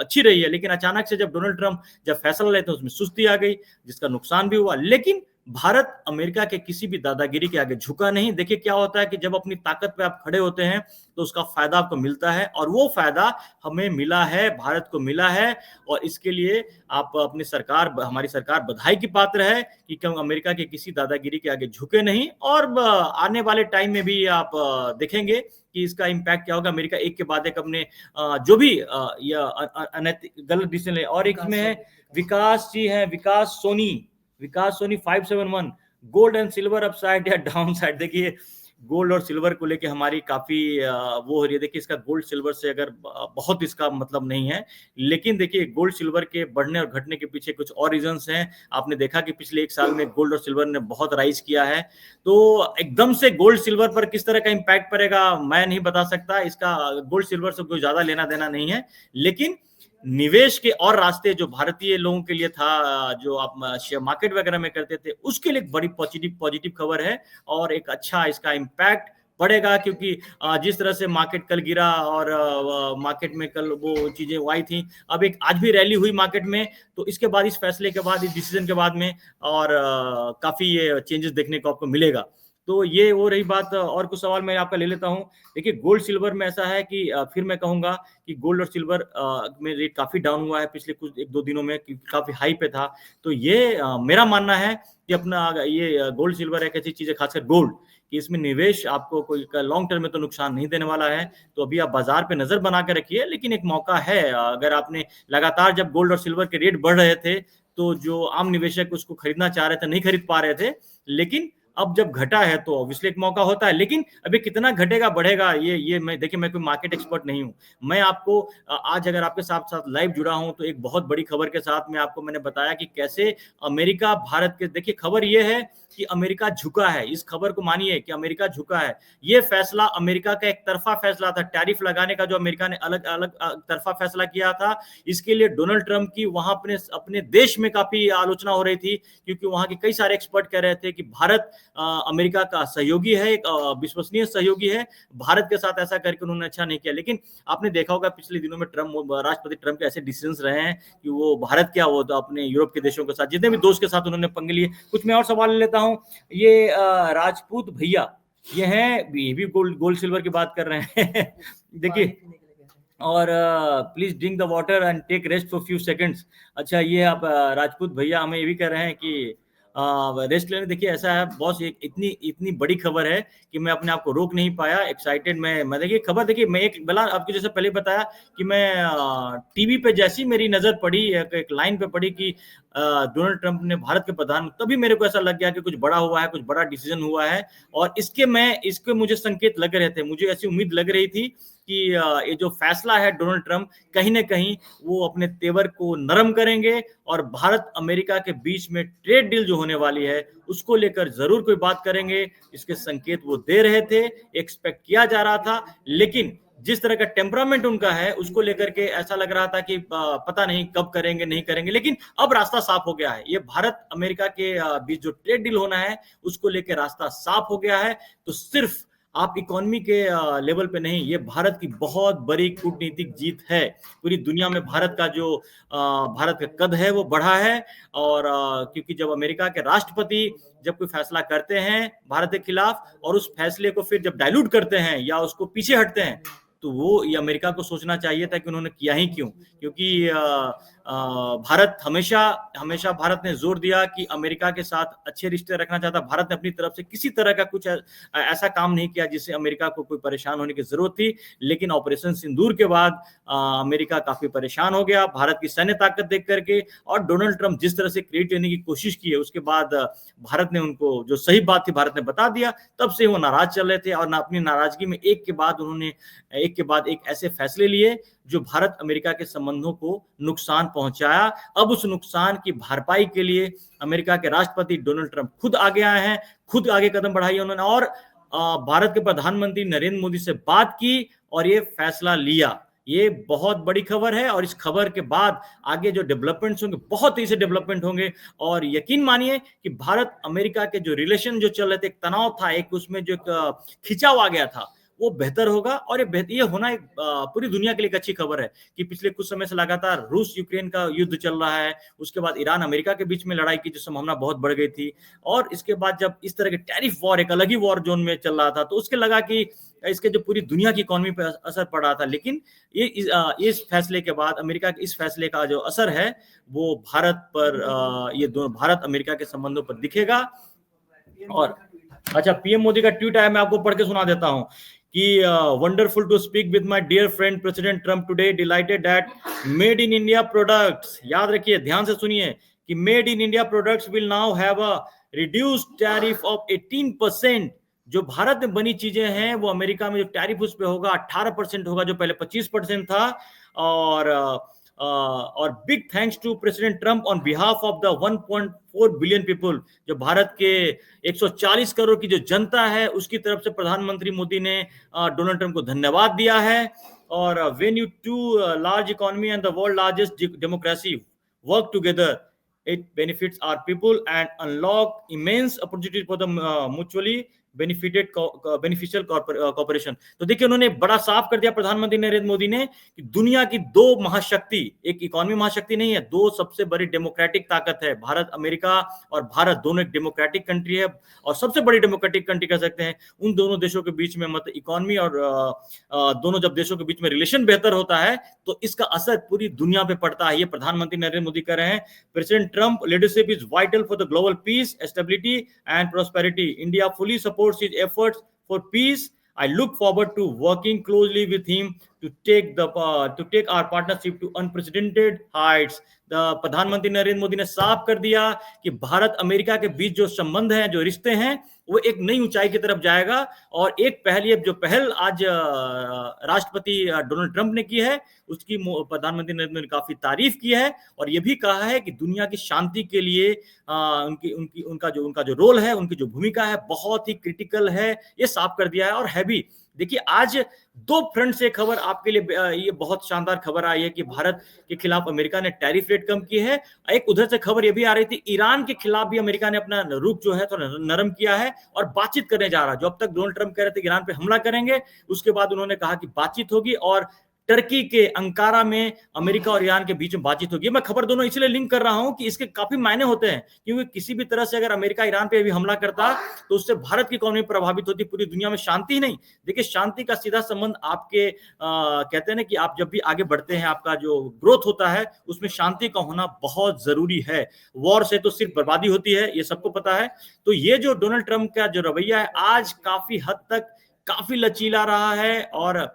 अच्छी रही है। लेकिन अचानक से जब डोनाल्ड ट्रंप जब फैसला लेते हैं, उसमें सुस्ती आ गई, जिसका नुकसान भी हुआ। लेकिन भारत अमेरिका के किसी भी दादागिरी के आगे झुका नहीं। देखिए क्या होता है कि जब अपनी ताकत पे आप खड़े होते हैं तो उसका फायदा आपको मिलता है, और वो फायदा हमें मिला है, भारत को मिला है। और इसके लिए आप अपनी सरकार, हमारी सरकार बधाई की पात्र है कि क्यों अमेरिका के किसी दादागिरी के आगे झुके नहीं। और आने वाले टाइम में भी आप देखेंगे कि इसका इम्पैक्ट क्या होगा। अमेरिका एक के बाद एक अपने जो भी अनैतिक गलत डिसीजन ले। और एक में है विकास जी, है Vikas Soni 571 gold and silver upside या डाउन साइड। देखिए गोल्ड और सिल्वर को लेके हमारी काफी वो हो रही है। देखिए इसका गोल्ड सिल्वर से अगर बहुत इसका मतलब नहीं है, लेकिन देखिए गोल्ड सिल्वर के बढ़ने और घटने के पीछे कुछ और रीजंस हैं। आपने देखा कि पिछले एक साल में गोल्ड और सिल्वर ने बहुत राइज किया है, तो एकदम से गोल्ड सिल्वर पर किस तरह का इम्पैक्ट पड़ेगा मैं नहीं बता सकता। इसका गोल्ड सिल्वर से कोई ज्यादा लेना देना नहीं है। लेकिन निवेश के और रास्ते जो भारतीय लोगों के लिए था, जो आप शेयर मार्केट वगैरह में करते थे, उसके लिए एक बड़ी पॉजिटिव खबर है, और एक अच्छा इसका इम्पैक्ट पड़ेगा, क्योंकि जिस तरह से मार्केट कल गिरा और मार्केट में कल वो चीजें आई थी, अब एक आज भी रैली हुई मार्केट में, तो इसके बाद, इस फैसले के बाद, इस डिसीजन के बाद में और काफी ये चेंजेस देखने को आपको मिलेगा। तो ये वो रही बात। और कुछ सवाल मैं आपका ले लेता हूं। देखिए, गोल्ड सिल्वर में ऐसा है कि फिर मैं कहूंगा कि गोल्ड और सिल्वर में रेट काफी डाउन हुआ है पिछले कुछ 1-2 दिनों में, काफी हाई पे था। तो ये मेरा मानना है कि अपना ये गोल्ड सिल्वर एक ऐसी चीज है, खासकर गोल्ड, कि इसमें निवेश आपको कोई लॉन्ग टर्म में तो नुकसान नहीं देने वाला है। तो अभी आप बाजार पे नजर बना के रखिए, लेकिन एक मौका है। अगर आपने लगातार, जब गोल्ड और सिल्वर के रेट बढ़ रहे थे, तो जो आम निवेशक उसको खरीदना चाह रहे थे, नहीं खरीद पा रहे थे, लेकिन अब जब घटा है तो ऑब्वियसली एक मौका होता है। लेकिन अभी कितना घटेगा बढ़ेगा, ये मैं, देखिए, मैं कोई मार्केट एक्सपर्ट नहीं हूं। मैं आपको आज अगर आपके साथ साथ लाइव जुड़ा हूं, तो एक बहुत बड़ी खबर के साथ में आपको मैंने बताया कि कैसे अमेरिका भारत के, देखिए, खबर ये है कि अमेरिका झुका है। इस खबर को मानिए कि अमेरिका झुका है। ये फैसला अमेरिका का एक तरफा फैसला था, टैरिफ लगाने का, जो अमेरिका ने अलग अलग तरफा फैसला किया था। इसके लिए डोनाल्ड ट्रंप की वहां अपने देश में काफी आलोचना हो रही थी, क्योंकि वहां के कई सारे एक्सपर्ट कह रहे थे कि भारत अमेरिका का सहयोगी है, एक विश्वसनीय सहयोगी है। भारत के साथ ऐसा करके उन्होंने अच्छा नहीं किया। लेकिन आपने देखा होगा पिछले दिनों में राष्ट्रपति ट्रंप के ऐसे डिसीजंस रहे हैं कि वो भारत क्या, वो तो अपने यूरोप के देशों के साथ, जितने भी दोस्त के साथ उन्होंने पंगे लिए। कुछ मैं और सवाल ले लेता हूं। ये राजपूत भैया, ये हैं, ये भी गोल्ड सिल्वर की बात कर रहे हैं। देखिए, और please drink the water and take rest for few seconds. अच्छा, ये आप राजपूत भैया हमें ये भी कह रहे हैं कि रेस्ट लेने। देखिए, ऐसा है बॉस, एक इतनी इतनी बड़ी खबर है कि मैं अपने आप को रोक नहीं पाया, एक्साइटेड। मैं देखिए खबर, देखिए, मैं एक बला आपको जैसे पहले बताया कि मैं टीवी पे जैसी मेरी नजर पड़ी, एक लाइन पे पड़ी कि डोनाल्ड ट्रंप ने भारत के प्रधान, तभी मेरे को ऐसा लग गया कि कुछ बड़ा हुआ है, कुछ बड़ा डिसीजन हुआ है। और इसके मुझे संकेत लग रहे थे, मुझे ऐसी उम्मीद लग रही थी कि ये जो फैसला है डोनाल्ड ट्रंप, कहीं ना कहीं वो अपने तेवर को नरम करेंगे और भारत अमेरिका के बीच में ट्रेड डील जो होने वाली है उसको लेकर जरूर कोई बात करेंगे। इसके संकेत वो दे रहे थे, एक्सपेक्ट किया जा रहा था। लेकिन जिस तरह का टेम्परामेंट उनका है, उसको लेकर के ऐसा लग रहा था कि पता नहीं कब करेंगे, नहीं करेंगे। लेकिन अब रास्ता साफ हो गया है। ये भारत अमेरिका के बीच जो ट्रेड डील होना है, उसको लेकर रास्ता साफ हो गया है। तो सिर्फ आप इकोनॉमी के लेवल पे नहीं, ये भारत की बहुत बड़ी कूटनीतिक जीत है। पूरी दुनिया में भारत का जो भारत का कद है वो बढ़ा है। और क्योंकि जब अमेरिका के राष्ट्रपति जब कोई फैसला करते हैं भारत के खिलाफ, और उस फैसले को फिर जब डाइल्यूट करते हैं या उसको पीछे हटते हैं, तो वो ये अमेरिका को सोचना चाहिए था कि उन्होंने किया ही क्यों। क्योंकि भारत हमेशा हमेशा भारत ने जोर दिया कि अमेरिका के साथ अच्छे रिश्ते रखना चाहता। भारत ने अपनी तरफ से किसी तरह का कुछ ऐसा काम नहीं किया जिससे अमेरिका को कोई परेशान होने की जरूरत थी। लेकिन ऑपरेशन सिंदूर के बाद अमेरिका काफी परेशान हो गया भारत की सैन्य ताकत देख करके। और डोनाल्ड ट्रंप जिस तरह से क्रेडिट लेने की कोशिश की है, उसके बाद भारत ने उनको जो सही बात थी भारत ने बता दिया। तब से वो नाराज चल रहे थे और अपनी नाराजगी में एक के बाद एक ऐसे फैसले लिए जो भारत अमेरिका के संबंधों को नुकसान पहुंचाया। अब उस नुकसान की भरपाई के लिए अमेरिका के राष्ट्रपति डोनाल्ड ट्रंप खुद आगे आए हैं, खुद आगे कदम बढ़ाई उन्होंने, और भारत के प्रधानमंत्री नरेंद्र मोदी से बात की और ये फैसला लिया। ये बहुत बड़ी खबर है और इस खबर के बाद आगे जो डेवलपमेंट्स होंगे, बहुत तेजी से डेवलपमेंट होंगे। और यकीन मानिए कि भारत अमेरिका के जो रिलेशन जो चल रहे थे, एक तनाव था, एक उसमें जो खिंचाव आ गया था, वो बेहतर होगा। और ये होना एक पूरी दुनिया के लिए एक अच्छी खबर है कि पिछले कुछ समय से लगातार रूस यूक्रेन का युद्ध चल रहा है, उसके बाद ईरान अमेरिका के बीच में लड़ाई की जो संभावना बहुत बढ़ गई थी, और इसके बाद जब इस तरह के टैरिफ वॉर, एक अलग ही वॉर जोन में चल रहा था, तो उसके लगा कि इसके जो पूरी दुनिया की इकोनॉमी पर असर पड़ रहा था। लेकिन ये इस फैसले के बाद, अमेरिका के इस फैसले का जो असर है वो भारत पर, ये दोनों भारत अमेरिका के संबंधों पर दिखेगा। और अच्छा, पीएम मोदी का ट्वीट आया, मैं आपको पढ़ के सुना देता हूं कि wonderful to speak with my dear friend President Trump today, delighted that made in India products, याद रखिए, ध्यान से सुनिए, कि made in India products will now have a reduced tariff of 18%। जो भारत में बनी चीजें हैं वो अमेरिका में जो टैरिफ उस पे होगा 18% होगा, जो पहले 25% था। और big thanks to President Trump on behalf of the 1.4 billion people. जो भारत के 140 करोड़ की जो जनता है, उसकी तरफ से प्रधानमंत्री मोदी ने डोनाल्ड ट्रंप को धन्यवाद दिया है। और when you two large economy and the world largest democracy work together, it benefits our people and unlock immense opportunities for the mutually beneficial corporation. तो देखिए उन्होंने बड़ा साफ कर दिया प्रधानमंत्री नरेंद्र मोदी ने कि दुनिया की दो महाशक्ति, एक इकोनॉमी महाशक्ति नहीं है, दो सबसे बड़ी डेमोक्रेटिक ताकत है, भारत अमेरिका, और भारत दोनों एक डेमोक्रेटिक कंट्री है और सबसे बड़ी डेमोक्रेटिक कंट्री कह सकते हैं। उन दोनों देशों के बीच में मतलब इकोनॉमी और दोनों जब देशों के बीच में रिलेशन बेहतर होता है तो इसका असर पूरी दुनिया पे पड़ता है। ये प्रधानमंत्री नरेंद्र मोदी कह रहे हैं। President Trump leadership is vital for the global piece, stability and prosperity. India fully supports his efforts for peace. I look forward to working closely with him to take our partnership to unprecedented heights. प्रधानमंत्री नरेंद्र मोदी ने साफ कर दिया कि भारत अमेरिका के बीच जो संबंध हैं, जो रिश्ते हैं, वो एक नई ऊंचाई की तरफ जाएगा। और एक पहल आज राष्ट्रपति डोनाल्ड ट्रंप ने की है, उसकी प्रधानमंत्री नरेंद्र मोदी ने काफी तारीफ की है और ये भी कहा है कि दुनिया की शांति के लिए उनका जो रोल है, उनकी जो भूमिका है, बहुत ही क्रिटिकल है, ये साफ कर दिया है। और है भी। देखिए आज दो फ्रंट से खबर आपके लिए ये बहुत शानदार खबर आई है कि भारत के खिलाफ अमेरिका ने टैरिफ रेट कम की है। एक उधर से खबर ये भी आ रही थी, ईरान के खिलाफ भी अमेरिका ने अपना रुख जो है थोड़ा नरम किया है और बातचीत करने जा रहा है। जो अब तक डोनाल्ड ट्रंप कह रहे थे ईरान पे हमला करेंगे, उसके बाद उन्होंने कहा कि बातचीत होगी और टर्की के अंकारा में अमेरिका और ईरान के बीच में बातचीत होगी। मैं खबर दोनों इसलिए लिंक कर रहा हूं कि इसके काफी मायने होते हैं, क्योंकि किसी भी तरह से अगर अमेरिका ईरान पे भी हमला करता तो उससे भारत की इकोनॉमी प्रभावित होती, पूरी दुनिया में शांति ही नहीं। देखिए शांति का सीधा संबंध आपके कहते हैं ना कि आप जब भी आगे बढ़ते हैं, आपका जो ग्रोथ होता है उसमें शांति का होना बहुत जरूरी है। वॉर से तो सिर्फ बर्बादी होती है, ये सबको पता है। तो ये जो डोनाल्ड ट्रंप का जो रवैया है आज काफी हद तक काफी लचीला रहा है और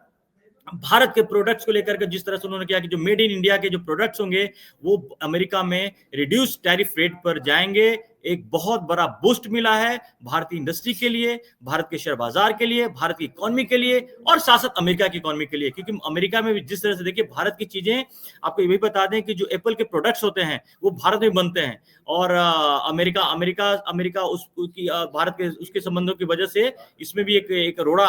भारत के प्रोडक्ट्स को लेकर के जिस तरह से उन्होंने किया कि जो मेड इन इंडिया के जो प्रोडक्ट्स होंगे वो अमेरिका में रिड्यूस टैरिफ रेट पर जाएंगे, एक बहुत बड़ा बूस्ट मिला है भारतीय इंडस्ट्री के लिए, भारत के शेयर बाजार के लिए, भारत की इकोनॉमी के लिए और साथ साथ अमेरिका की इकोनॉमी के लिए। क्योंकि अमेरिका में भी जिस तरह से देखिए भारत की चीजें, आपको ये भी बता दें कि जो एप्पल के प्रोडक्ट्स होते हैं वो भारत में बनते हैं और अमेरिका उसकी भारत के उसके संबंधों की वजह से इसमें भी एक रोड़ा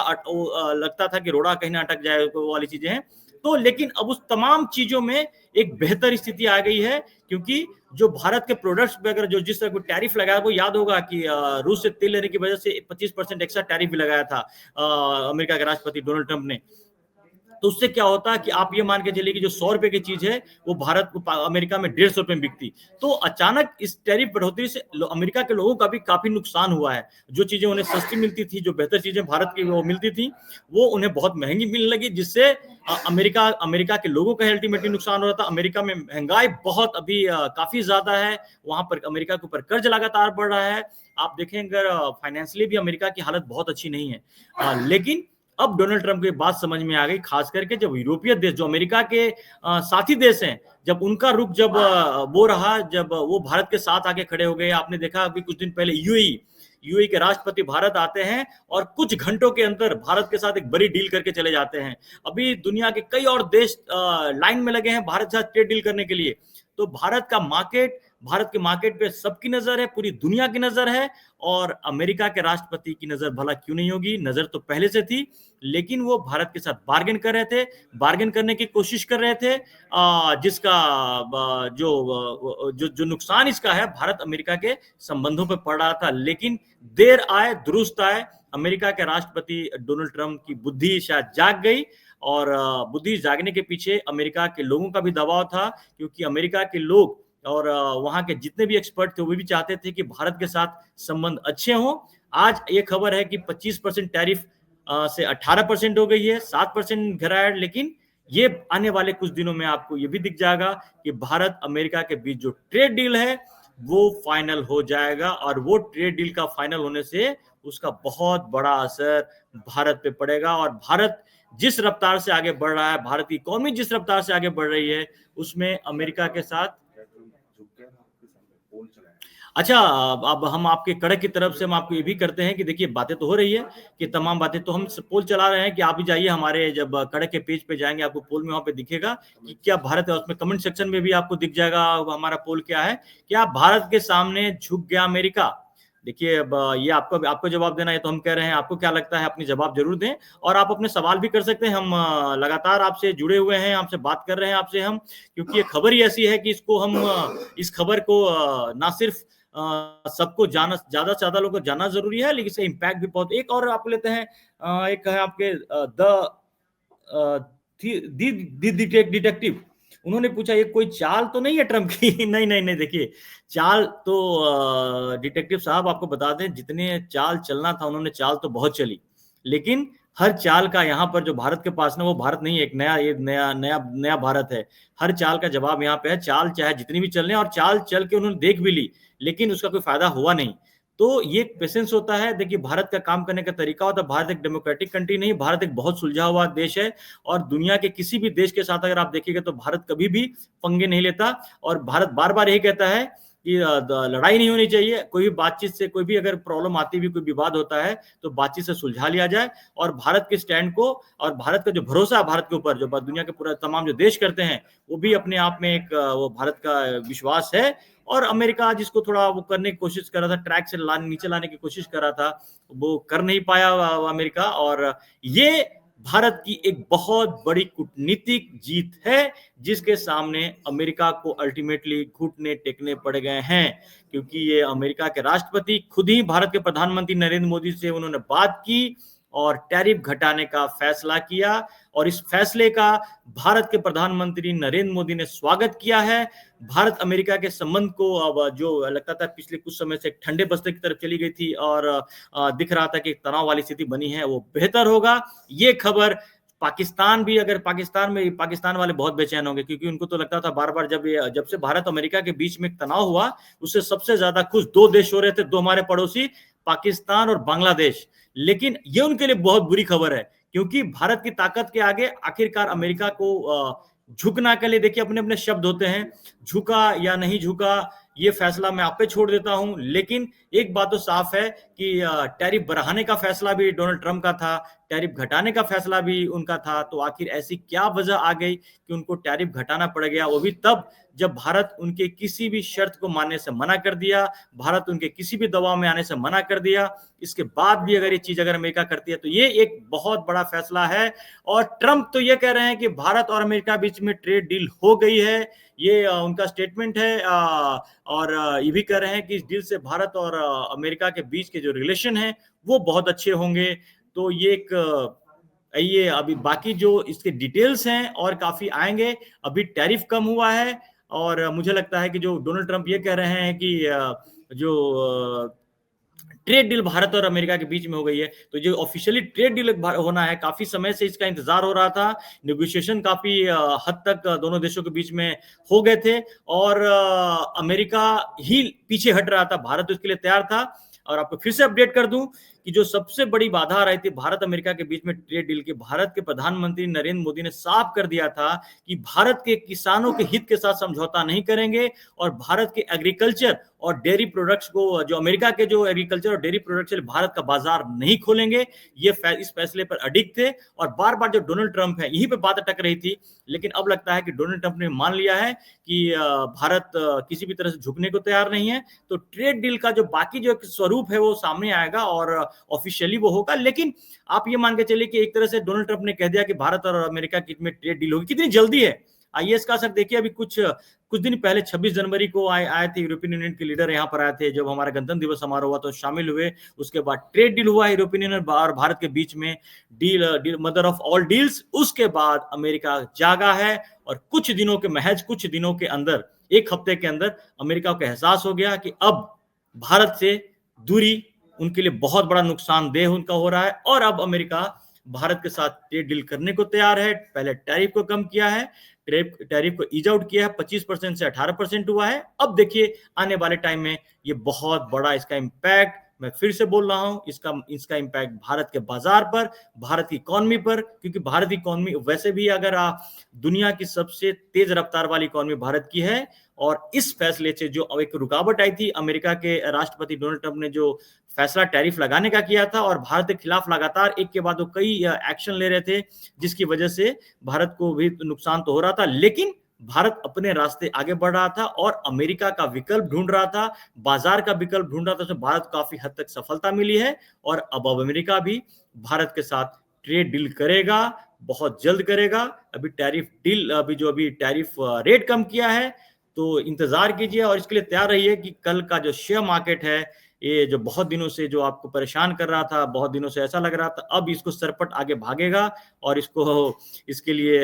लगता था कि रोड़ा कहीं ना अटक जाए, वो वाली चीजें हैं। तो लेकिन अब उस तमाम चीजों में एक बेहतर स्थिति आ गई है, क्योंकि जो भारत के प्रोडक्ट्स पे अगर जो जिस तरह को टैरिफ लगाया, वो याद होगा कि रूस से तेल लेने की वजह से 25% एक्स्ट्रा टैरिफ भी लगाया था अमेरिका के राष्ट्रपति डोनाल्ड ट्रंप ने। तो उससे क्या होता है कि आप ये मान के चलिए कि जो 100 रुपए की चीज है वो भारत को अमेरिका में 150 रुपए में बिकती। तो अचानक इस टैरिफ बढ़ोतरी से अमेरिका के लोगों का भी काफी नुकसान हुआ है। जो चीजें उन्हें सस्ती मिलती थी, जो बेहतर चीजें भारत की वो मिलती थी, वो उन्हें बहुत महंगी मिलने लगी, जिससे अमेरिका के लोगों का अल्टीमेटली नुकसान हो रहा था। अमेरिका में महंगाई बहुत अभी काफी ज्यादा है, वहां पर अमेरिका के ऊपर कर्ज लगातार बढ़ रहा है। आप देखें अगर फाइनेंशियली भी अमेरिका की हालत बहुत अच्छी नहीं है। लेकिन अब डोनाल्ड ट्रंप की बात समझ में आ गई, खास करके जब यूरोपीय देश जो अमेरिका के साथी देश हैं, जब उनका रुख जब वो रहा, जब वो भारत के साथ आके खड़े हो गए। आपने देखा अभी कुछ दिन पहले यूएई के राष्ट्रपति भारत आते हैं और कुछ घंटों के अंदर भारत के साथ एक बड़ी डील करके चले जाते हैं। अभी दुनिया के कई और देश लाइन में लगे हैं भारत के साथ ट्रेड डील करने के लिए। तो भारत के मार्केट पे सबकी नजर है, पूरी दुनिया की नजर है और अमेरिका के राष्ट्रपति की नजर भला क्यों नहीं होगी, नजर तो पहले से थी। लेकिन वो भारत के साथ बार्गेन करने की कोशिश कर रहे थे, जिसका जो नुकसान इसका है भारत अमेरिका के संबंधों पर पड़ रहा था। लेकिन देर आए दुरुस्त आए, अमेरिका के राष्ट्रपति डोनाल्ड ट्रंप की बुद्धि शायद जाग गई और बुद्धि जागने के पीछे अमेरिका के लोगों का भी दबाव था, क्योंकि अमेरिका के लोग और वहां के जितने भी एक्सपर्ट थे वो भी चाहते थे कि भारत के साथ संबंध अच्छे हों। आज ये खबर है कि 25% टैरिफ से 18% हो गई है, 7% गिराया। लेकिन ये आने वाले कुछ दिनों में आपको ये भी दिख जाएगा कि भारत अमेरिका के बीच जो ट्रेड डील है वो फाइनल हो जाएगा और वो ट्रेड डील का फाइनल होने से उसका बहुत बड़ा असर भारत पे पड़ेगा। और भारत जिस रफ्तार से आगे बढ़ रहा है, भारत की इकोनॉमी जिस रफ्तार से आगे बढ़ रही है, उसमें अमेरिका के साथ अच्छा, अब हम आपके कड़क की तरफ से हम आपको ये भी करते हैं कि देखिए बातें तो हो रही है कि तमाम बातें तो हम पोल चला रहे हैं कि आप भी जाइए हमारे, जब कड़क के पेज पे जाएंगे आपको पोल में वहां पे दिखेगा कि क्या भारत है, उसमें कमेंट सेक्शन में भी आपको दिख जाएगा हमारा पोल क्या है, क्या भारत के सामने झुक गया अमेरिका। देखिए अब ये आपको जवाब देना है, तो हम कह रहे हैं आपको क्या लगता है, अपनी जवाब जरूर दें और आप अपने सवाल भी कर सकते हैं। हम लगातार आपसे जुड़े हुए हैं, आपसे बात कर रहे हैं आपसे हम, क्योंकि ये खबर ही ऐसी है कि इस खबर को ना सिर्फ सबको जाना, ज्यादा से ज्यादा लोगों को जानना जरूरी है, लेकिन इसका इम्पैक्ट भी बहुत। एक और आप लेते हैं, एक है आपके द डिटेक्टिव। उन्होंने पूछा ये कोई चाल तो नहीं है ट्रम्प की? नहीं नहीं नहीं, देखिए चाल तो डिटेक्टिव साहब आपको बता दें, जितने चाल चलना था उन्होंने चाल तो बहुत चली, लेकिन हर चाल का यहाँ पर जो भारत के पास ना, वो भारत नहीं है, एक नया, ये नया नया नया भारत है। हर चाल का जवाब यहाँ पे है। चाल चाहे जितनी भी चलने, और चाल चल के उन्होंने देख भी ली, लेकिन उसका कोई फायदा हुआ नहीं। तो ये पेशेंस होता है। देखिए भारत का काम करने का तरीका होता है। भारत एक डेमोक्रेटिक कंट्री नहीं, भारत एक बहुत सुलझा हुआ देश है, और दुनिया के किसी भी देश के साथ अगर आप देखिएगा तो भारत कभी भी पंगे नहीं लेता। और भारत बार बार यही कहता है कि लड़ाई नहीं होनी चाहिए, कोई भी बातचीत से, कोई भी अगर प्रॉब्लम आती भी, कोई विवाद होता है तो बातचीत से सुलझा लिया जाए। और भारत के स्टैंड को, और भारत का जो भरोसा है भारत के ऊपर, जो दुनिया के पूरा तमाम जो देश करते हैं, वो भी अपने आप में एक वो भारत का विश्वास है। और अमेरिका जिसको थोड़ा वो करने की कोशिश कर रहा था, ट्रैक से नीचे लाने की कोशिश कर रहा था, वो कर नहीं पाया अमेरिका। और ये भारत की एक बहुत बड़ी कूटनीतिक जीत है, जिसके सामने अमेरिका को अल्टीमेटली घुटने टेकने पड़ गए हैं, क्योंकि ये अमेरिका के राष्ट्रपति खुद ही भारत के प्रधानमंत्री नरेंद्र मोदी से उन्होंने बात की और टैरिफ घटाने का फैसला किया। और इस फैसले का भारत के प्रधानमंत्री नरेंद्र मोदी ने स्वागत किया है। भारत अमेरिका के संबंध को अब जो लगता था पिछले कुछ समय से ठंडे बस्ते की तरफ चली गई थी, और दिख रहा था कि एक तनाव वाली स्थिति बनी है, वो बेहतर होगा। ये खबर पाकिस्तान भी, अगर पाकिस्तान वाले बहुत बेचैन होंगे, क्योंकि उनको तो लगता था बार बार, जब से भारत अमेरिका के बीच में तनाव हुआ, उससे सबसे ज्यादा खुश दो देश हो रहे थे, दो हमारे पड़ोसी, पाकिस्तान और बांग्लादेश। लेकिन ये उनके लिए बहुत बुरी खबर है, क्योंकि भारत की ताकत के आगे आखिरकार अमेरिका को झुकना के लिए, देखिए अपने अपने शब्द होते हैं, झुका या नहीं झुका ये फैसला मैं आप पे छोड़ देता हूं। लेकिन एक बात तो साफ है कि टैरिफ बढ़ाने का फैसला भी डोनाल्ड ट्रंप का था, टैरिफ घटाने का फैसला भी उनका था। तो आखिर ऐसी क्या वजह आ गई कि उनको टैरिफ घटाना पड़ गया, वो भी तब जब भारत उनके किसी भी शर्त को मानने से मना कर दिया, भारत उनके किसी भी दबाव में आने से मना कर दिया। इसके बाद भी अगर ये चीज अगर अमेरिका करती है तो ये एक बहुत बड़ा फैसला है। और ट्रंप तो ये कह रहे हैं कि भारत और अमेरिका बीच में ट्रेड डील हो गई है, ये उनका स्टेटमेंट है। और ये भी कह रहे हैं कि इस डील से भारत और अमेरिका के बीच के जो रिलेशन है वो बहुत अच्छे होंगे। तो ये एक ये अभी बाकी जो इसके डिटेल्स हैं और काफी आएंगे। अभी टैरिफ कम हुआ है, और मुझे लगता है कि जो डोनाल्ड ट्रंप ये कह रहे हैं कि जो ट्रेड डील भारत और अमेरिका के बीच में हो गई है, तो जो ऑफिशियली ट्रेड डील होना है, काफी समय से इसका इंतजार हो रहा था। नेगोशिएशन काफी हद तक दोनों देशों के बीच में हो गए थे, और अमेरिका ही पीछे हट रहा था, भारत उसके लिए तैयार था। और आपको फिर से अपडेट कर दूं कि जो सबसे बड़ी बाधा आ रही थी भारत अमेरिका के बीच में ट्रेड डील के, भारत के प्रधानमंत्री नरेंद्र मोदी ने साफ कर दिया था कि भारत के किसानों के हित के साथ समझौता नहीं करेंगे, और भारत के एग्रीकल्चर और डेयरी प्रोडक्ट्स को, जो अमेरिका के जो एग्रीकल्चर और डेयरी प्रोडक्ट्स के लिए भारत का बाजार नहीं खोलेंगे। ये इस फैसले पर अडिग थे, और बार बार जो डोनाल्ड ट्रंप है यहीं पे बात अटक रही थी। लेकिन अब लगता है कि डोनाल्ड ट्रंप ने मान लिया है कि भारत किसी भी तरह से झुकने को तैयार नहीं है। तो ट्रेड डील का जो बाकी जो स्वरूप है वो सामने आएगा, और ऑफिशियली वो होगा। लेकिन आप ये मान के चलिए कि एक तरह से डोनाल्ड ट्रंप ने कह दिया कि भारत और अमेरिका के बीच में ट्रेड डील होगी। कितनी जल्दी है! आइए इसका असर देखिए। अभी कुछ दिन पहले 26 जनवरी को आए थे यूरोपियन यूनियन के लीडर यहाँ पर आए थे, जब हमारा गणतंत्र दिवस समारोह हुआ तो शामिल हुए। उसके बाद ट्रेड डील हुआ यूरोपियन यूनियन और भारत के बीच में, deal mother of all deals. उसके बाद अमेरिका जागा है, और महज कुछ दिनों के अंदर, एक हफ्ते के अंदर अमेरिका को एहसास हो गया कि अब भारत से दूरी उनके लिए बहुत बड़ा नुकसानदेह उनका हो रहा है। और अब अमेरिका भारत के साथ ट्रेड डील करने को तैयार है। पहले टैरिफ को कम किया है, टैरिफ को ईज आउट किया है, 25% से 18% हुआ है। अब देखिए आने वाले टाइम में ये बहुत बड़ा इसका इम्पैक्ट, मैं फिर से बोल रहा हूं, इसका इम्पैक्ट भारत के बाजार पर, भारत की इकोनॉमी पर, क्योंकि भारत की इकोनॉमी वैसे भी अगर दुनिया की सबसे तेज रफ्तार वाली इकोनॉमी भारत की है। और इस फैसले से जो एक रुकावट आई थी, अमेरिका के राष्ट्रपति डोनाल्ड ट्रंप ने जो फैसला टैरिफ लगाने का किया था, और भारत के खिलाफ लगातार एक के बाद वो कई एक्शन ले रहे थे, जिसकी वजह से भारत को भी नुकसान तो हो रहा था। लेकिन भारत अपने रास्ते आगे बढ़ रहा था, और अमेरिका का विकल्प ढूंढ रहा था, बाजार का विकल्प ढूंढ रहा था। तो भारत को काफी हद तक सफलता मिली है, और अब अमेरिका भी भारत के साथ ट्रेड डील करेगा, बहुत जल्द करेगा। अभी टैरिफ रेट कम किया है, तो इंतजार कीजिए और इसके लिए तैयार रहिए कि कल का जो शेयर मार्केट है, ये जो बहुत दिनों से जो आपको परेशान कर रहा था, बहुत दिनों से ऐसा लग रहा था, अब इसको सरपट आगे भागेगा और इसके लिए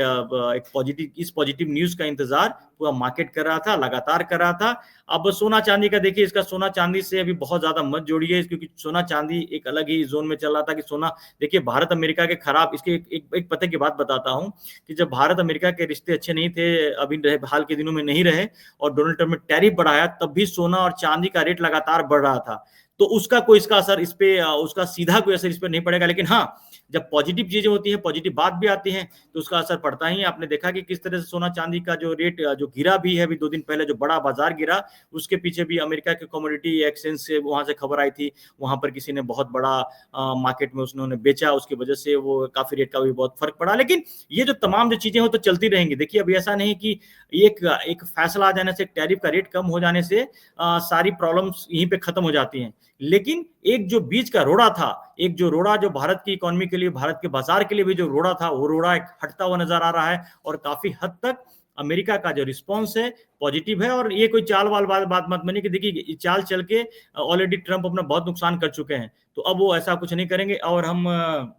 इस पॉजिटिव न्यूज़ का इंतज़ार पूरा मार्केट कर रहा था, लगातार कर रहा था। अब सोना-चांदी का देखिए, इसका सोना-चांदी से अभी बहुत ज़्यादा मत जोड़िए, क्योंकि सोना-चांदी एक अलग ही ज़ोन में चल रहा था कि सोना देखिए भारत-अमेरिका के खराब इसके एक पते की बात बताता हूँ कि जब भारत-अमेरिका के रिश्ते अच्छे नहीं थे, अभी हाल के दिनों में नहीं रहे और डोनाल्ड ट्रम्प ने टैरिफ बढ़ाया, तब भी सोना और चांदी का रेट लगातार बढ़ रहा था। तो उसका कोई इसका असर इस पे उसका सीधा कोई असर इस पे नहीं पड़ेगा, लेकिन हाँ, जब पॉजिटिव चीजें होती हैं, पॉजिटिव बात भी आती है, तो उसका असर पड़ता ही है। आपने देखा कि किस तरह से सोना चांदी का जो रेट जो गिरा भी है, अभी 2 दिन पहले जो बड़ा बाजार गिरा, उसके पीछे भी अमेरिका के कमोडिटी एक्सचेंज से वहां से खबर आई थी, वहां पर किसी ने बहुत बड़ा मार्केट में उसने बेचा, उसकी वजह से वो काफी रेट का भी बहुत फर्क पड़ा। लेकिन ये जो तमाम जो चीजें हो तो चलती रहेंगी। देखिए, अभी ऐसा नहीं कि एक फैसला आ जाने से, एक टैरिफ का रेट कम हो जाने से सारी प्रॉब्लम्स यहीं पे खत्म हो जाती हैं। लेकिन एक जो बीच का रोड़ा था, एक जो रोड़ा जो भारत की इकोनॉमी के लिए, भारत के बाजार के लिए भी जो रोड़ा था, वो रोड़ा एक हटता हुआ नजर आ रहा है और काफी हद तक अमेरिका का जो रिस्पांस है पॉजिटिव है। और ये कोई चाल वाल बात मत मानिए कि देखिए चाल चल के ऑलरेडी ट्रंप अपना बहुत नुकसान कर चुके हैं, तो अब वो ऐसा कुछ नहीं करेंगे। और हम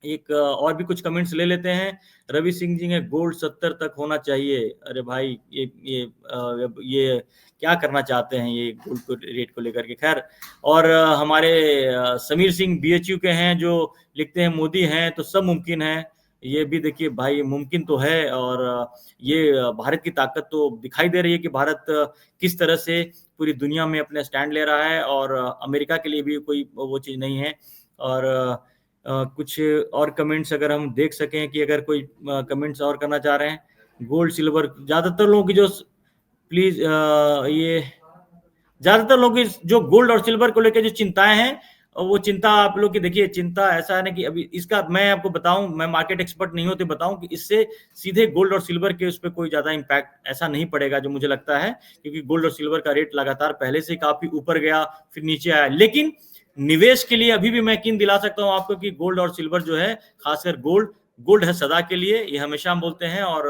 एक और भी कुछ कमेंट्स ले लेते हैं। रवि सिंह जी ने गोल्ड 70 तक होना चाहिए। अरे भाई, ये क्या करना चाहते हैं ये गोल्ड को रेट को लेकर के? खैर, और हमारे समीर सिंह बीएचयू के हैं जो लिखते हैं मोदी हैं तो सब मुमकिन है। ये भी देखिए भाई, मुमकिन तो है और ये भारत की ताकत तो दिखाई दे रही है कि भारत किस तरह से पूरी दुनिया में अपने स्टैंड ले रहा है और अमेरिका के लिए भी कोई वो चीज़ नहीं है। और कुछ और कमेंट्स अगर हम देख सकें कि अगर कोई कमेंट्स और करना चाह रहे हैं। गोल्ड सिल्वर, ज़्यादातर लोगों की जो प्लीज़ ये ज़्यादातर लोगों की जो गोल्ड और सिल्वर को लेकर जो चिंताएं हैं, वो चिंता आप लोग की देखिए, चिंता ऐसा है ना कि अभी इसका मैं आपको बताऊं, मैं मार्केट एक्सपर्ट नहीं होते बताऊं कि इससे सीधे गोल्ड और सिल्वर के उस पर कोई ज़्यादा इम्पैक्ट ऐसा नहीं पड़ेगा जो मुझे लगता है, क्योंकि गोल्ड और सिल्वर का रेट लगातार पहले से काफ़ी ऊपर गया फिर नीचे आया। लेकिन निवेश के लिए अभी भी मैं यकीन दिला सकता हूं आपको कि गोल्ड और सिल्वर जो है, खासकर गोल्ड है सदा के लिए, ये हमेशा हम बोलते हैं। और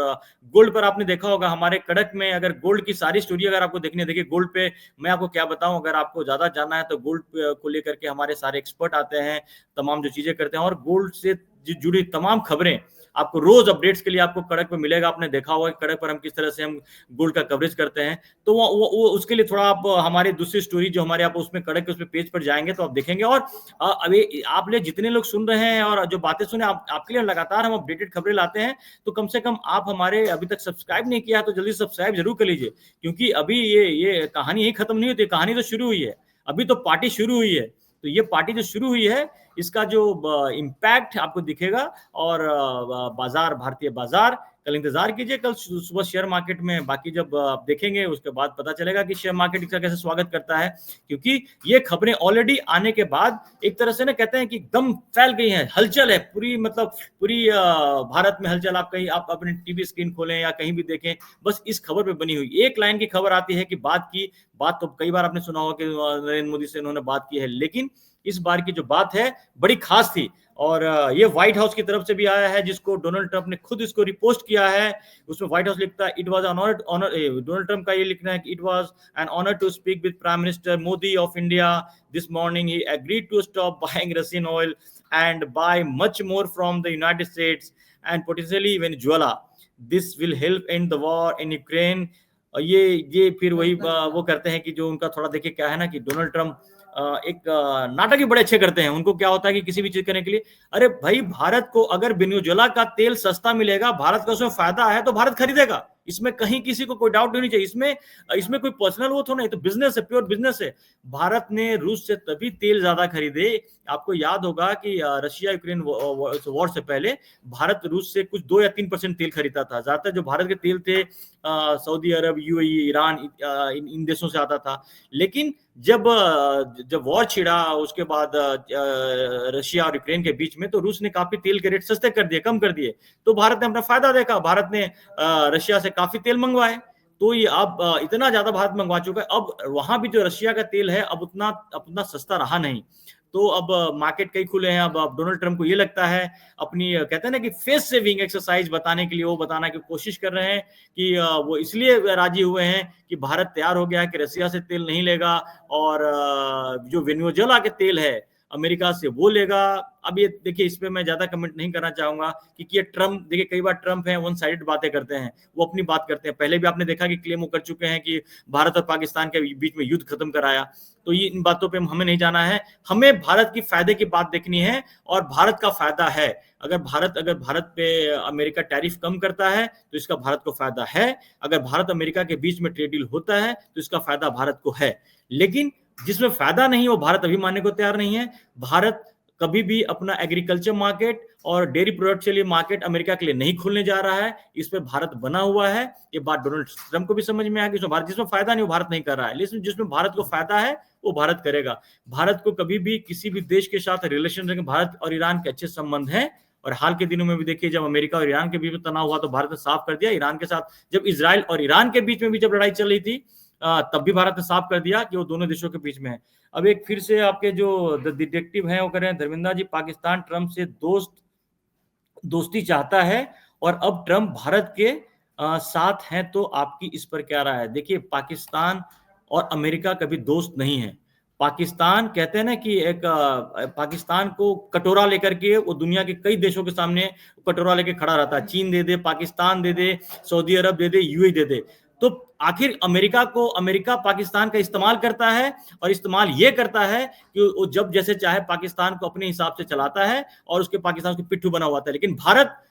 गोल्ड पर आपने देखा होगा हमारे कड़क में, अगर गोल्ड की सारी स्टोरी अगर आपको देखनी है, देखिए गोल्ड पे मैं आपको क्या बताऊं, अगर आपको ज्यादा जानना है तो गोल्ड को लेकर के हमारे सारे एक्सपर्ट आते हैं, तमाम जो चीजें करते हैं, और गोल्ड से जुड़ी तमाम खबरें आपको रोज अपडेट्स के लिए आपको कड़क पे मिलेगा। आपने देखा होगा कड़क पर हम किस तरह से हम गोल्ड का कवरेज करते हैं, तो वो उसके लिए थोड़ा आप हमारी दूसरी स्टोरी जो हमारे आप उसमें कड़क के उसमें पेज पर जाएंगे तो आप देखेंगे। और अभी आप लोग जितने लोग सुन रहे हैं और जो बातें सुने, आपके लिए लगातार हम अपडेटेड खबरें लाते हैं, तो कम से कम आप हमारे अभी तक सब्सक्राइब नहीं किया तो जल्दी सब्सक्राइब जरूर कर लीजिए, क्योंकि अभी ये कहानी यही खत्म नहीं होती, कहानी तो शुरू हुई है, अभी तो पार्टी शुरू हुई है। तो ये पार्टी जो शुरू हुई है, इसका जो इम्पैक्ट आपको दिखेगा। और भारतीय बाजार कल इंतजार कीजिए, कल सुबह शेयर मार्केट में, बाकी जब आप देखेंगे उसके बाद पता चलेगा कि शेयर मार्केट इसका कैसे स्वागत करता है, क्योंकि ये खबरें ऑलरेडी आने के बाद एक तरह से ना कहते हैं कि एकदम फैल गई है, हलचल है पूरी, मतलब पूरी भारत में हलचल। आप अपने टीवी स्क्रीन खोलें या कहीं भी देखें, बस इस खबर पे बनी हुई एक लाइन की खबर आती है कि बात तो कई बार आपने सुना होगा कि नरेंद्र मोदी से उन्होंने बात की है, लेकिन इस बार की जो बात है बड़ी खास थी। और ये व्हाइट हाउस की तरफ से भी आया है, जिसको डोनाल्ड ट्रंप ने खुद इसको रिपोस्ट किया है। उसमें व्हाइट हाउस लिखता है, it was honour, Donald Trump का ये लिखना है कि it was an honour to speak with Prime Minister Modi of India this morning. He agreed to stop buying Russian oil and buy much more from the United States and potentially Venezuela. This will help end the war in Ukraine. ये फिर वही वो करते हैं कि जो उनका थोड़ा देखिए क्या है ना कि डोनाल्ड ट्रंप एक नाटक ही बड़े अच्छे करते हैं। उनको क्या होता है कि किसी भी चीज करने के लिए, अरे भाई भारत को अगर वेनेजुएला का तेल सस्ता मिलेगा, भारत का उसमें फायदा है, तो भारत खरीदेगा, इसमें कहीं किसी को कोई डाउट नहीं चाहिए। इसमें कोई पर्सनल वो तो नहीं, तो बिजनेस है, प्योर बिजनेस है। भारत ने रूस से तभी तेल ज्यादा खरीदे। आपको याद होगा कि रशिया यूक्रेन वॉर से पहले भारत रूस से कुछ 2 या 3% तेल खरीदता था। ज्यादातर जो भारत के तेल थे सऊदी अरब, यूएई, ईरान, इन देशों से आता था। लेकिन जब वॉर छिड़ा, उसके बाद रशिया और यूक्रेन के बीच में, तो रूस ने काफी तेल के रेट सस्ते कर दिए, कम कर दिए। तो भारत ने अपना फायदा देखा, भारत ने रशिया से काफी तेल मंगवाए। तो ये अब इतना ज्यादा भारत मंगवा चुका है, अब वहां भी जो रशिया का तेल है अब उतना सस्ता रहा नहीं। तो अब मार्केट कई खुले हैं। अब डोनाल्ड ट्रंप को ये लगता है अपनी कहते हैं ना कि फेस सेविंग एक्सरसाइज बताने के लिए वो बताना की कोशिश कर रहे हैं कि वो इसलिए राजी हुए हैं कि भारत तैयार हो गया है कि रसिया से तेल नहीं लेगा और जो वेनेजुएला के तेल है अमेरिका से वो लेगा। अब ये देखिए इस पे मैं ज्यादा कमेंट नहीं करना चाहूंगा क्योंकि ये ट्रम्प देखिए कई बार ट्रम्प है वन साइडेड बातें करते हैं, वो अपनी बात करते हैं। पहले भी आपने देखा कि क्लेम वो कर चुके हैं कि भारत और पाकिस्तान के बीच में युद्ध खत्म कराया। तो ये इन बातों पे हमें नहीं जाना है, हमें भारत की फायदे की बात देखनी है और भारत का फायदा है। अगर भारत पे अमेरिका टैरिफ कम करता है तो इसका भारत को फायदा है, अगर भारत अमेरिका के बीच में ट्रेड डील होता है तो इसका फायदा भारत को है। लेकिन जिसमें फायदा नहीं वो भारत अभी मानने को तैयार नहीं है। भारत कभी भी अपना एग्रीकल्चर मार्केट और डेयरी प्रोडक्ट के लिए मार्केट अमेरिका के लिए नहीं खोलने जा रहा है। इस पे भारत बना हुआ है। ये बात डोनाल्ड ट्रंप को भी समझ में आ गई। भारत जिसमें फायदा नहीं वो भारत नहीं कर रहा है, लेकिन जिसमें भारत को फायदा है वो भारत करेगा। भारत को कभी भी किसी भी देश के साथ रिलेशन रखें, भारत और ईरान के अच्छे संबंध हैं और हाल के दिनों में भी देखिए जब अमेरिका और ईरान के बीच में तनाव हुआ तो भारत ने साफ कर दिया। ईरान के साथ जब इजराइल और ईरान के बीच में भी जब लड़ाई चल रही थी तब भी भारत ने साफ कर दिया कि वो दोनों देशों के बीच में है। अब एक फिर से आपके जो डिटेक्टिव हैं वो कह रहे हैं धर्मेंद्र जी पाकिस्तान ट्रंप से दोस्ती चाहता है और अब ट्रंप भारत के साथ हैं, तो आपकी इस पर क्या राय है? देखिए पाकिस्तान और अमेरिका कभी दोस्त नहीं है। पाकिस्तान कहते हैं ना कि एक पाकिस्तान को कटोरा लेकर के वो दुनिया के कई देशों के सामने कटोरा लेके खड़ा रहता है। चीन दे दे, पाकिस्तान दे दे, सऊदी अरब दे दे, यूएई दे दे। तो आखिर अमेरिका पाकिस्तान का इस्तेमाल करता है और इस्तेमाल ये करता है कि वो जब जैसे चाहे पाकिस्तान को अपने हिसाब से चलाता है और उसके पाकिस्तान को पिट्ठू बना हुआ था। लेकिन भारत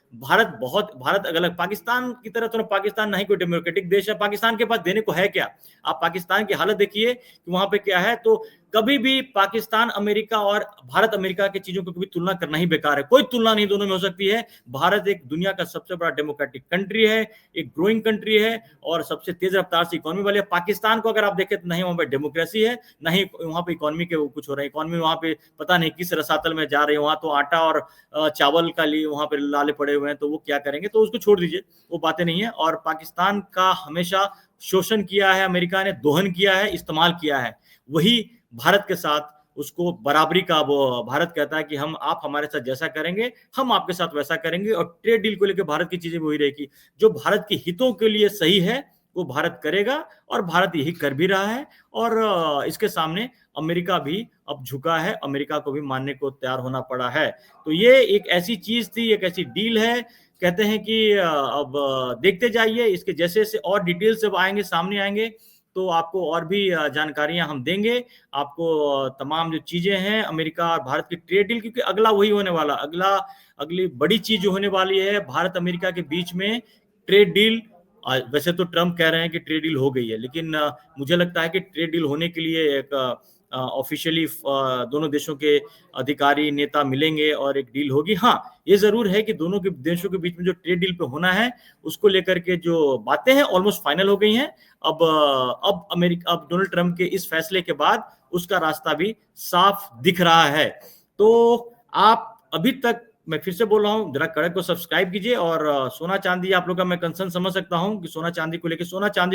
अलग पाकिस्तान की तरह तो पाकिस्तान नहीं कोई डेमोक्रेटिक देश है। पाकिस्तान के पास देने को है क्या? आप पाकिस्तान की हालत देखिए कि वहां पे क्या है। तो कभी भी पाकिस्तान अमेरिका और भारत अमेरिका की चीजों को कभी तुलना करना ही बेकार है। कोई तुलना नहीं दोनों में हो सकती है। भारत एक दुनिया का सबसे बड़ा डेमोक्रेटिक कंट्री है, एक ग्रोइंग कंट्री है और सबसे तेज रफ्तार से इकोनॉमी वाली है। पाकिस्तान को अगर आप देखें तो नहीं वहां पे डेमोक्रेसी है, नहीं वहां पे इकोनॉमी के कुछ हो रहा है। इकोनॉमी वहां पे पता नहीं किस रसातल में जा रही है। वहां तो आटा और चावल का लिए वहां पे लाले पड़े हुए हैं, तो वो क्या करेंगे? तो उसको छोड़ दीजिए, वो बातें नहीं है। और पाकिस्तान का हमेशा शोषण किया है अमेरिका ने, दोहन किया है, इस्तेमाल किया है। वही भारत के साथ उसको बराबरी का वो भारत कहता है कि आप हमारे साथ जैसा करेंगे हम आपके साथ वैसा करेंगे। और ट्रेड डील को लेकर भारत की चीजें वही रहेगी। जो भारत के हितों के लिए सही है वो भारत करेगा और भारत यही कर भी रहा है। और इसके सामने अमेरिका भी अब झुका है, अमेरिका को भी मानने को तैयार होना पड़ा है। तो ये एक ऐसी चीज थी, एक ऐसी डील है। कहते हैं कि अब देखते जाइए, इसके जैसे जैसे और डिटेल्स जब आएंगे सामने आएंगे तो आपको और भी जानकारियां हम देंगे। आपको तमाम जो चीजें हैं अमेरिका और भारत की ट्रेड डील, क्योंकि अगला वही होने वाला, अगली बड़ी चीज जो होने वाली है भारत अमेरिका के बीच में ट्रेड डील। वैसे तो ट्रम्प कह रहे हैं कि ट्रेड डील हो गई है, लेकिन मुझे लगता है कि ट्रेड डील होने के लिए एक ऑफिशियली दोनों देशों के अधिकारी नेता मिलेंगे और एक डील होगी। हाँ, ये जरूर है कि दोनों के देशों के बीच में जो ट्रेड डील पे होना है उसको लेकर के जो बातें हैं ऑलमोस्ट फाइनल हो गई हैं। अब डोनाल्ड ट्रंप के इस फैसले के बाद उसका रास्ता भी साफ दिख रहा है। तो आप अभी तक, मैं फिर से बोल रहा हूं, जरा कड़क को सब्सक्राइब कीजिए। और सोना चांदी आप लोग का मैं कंसर्न समझ सकता हूं कि सोना चांदी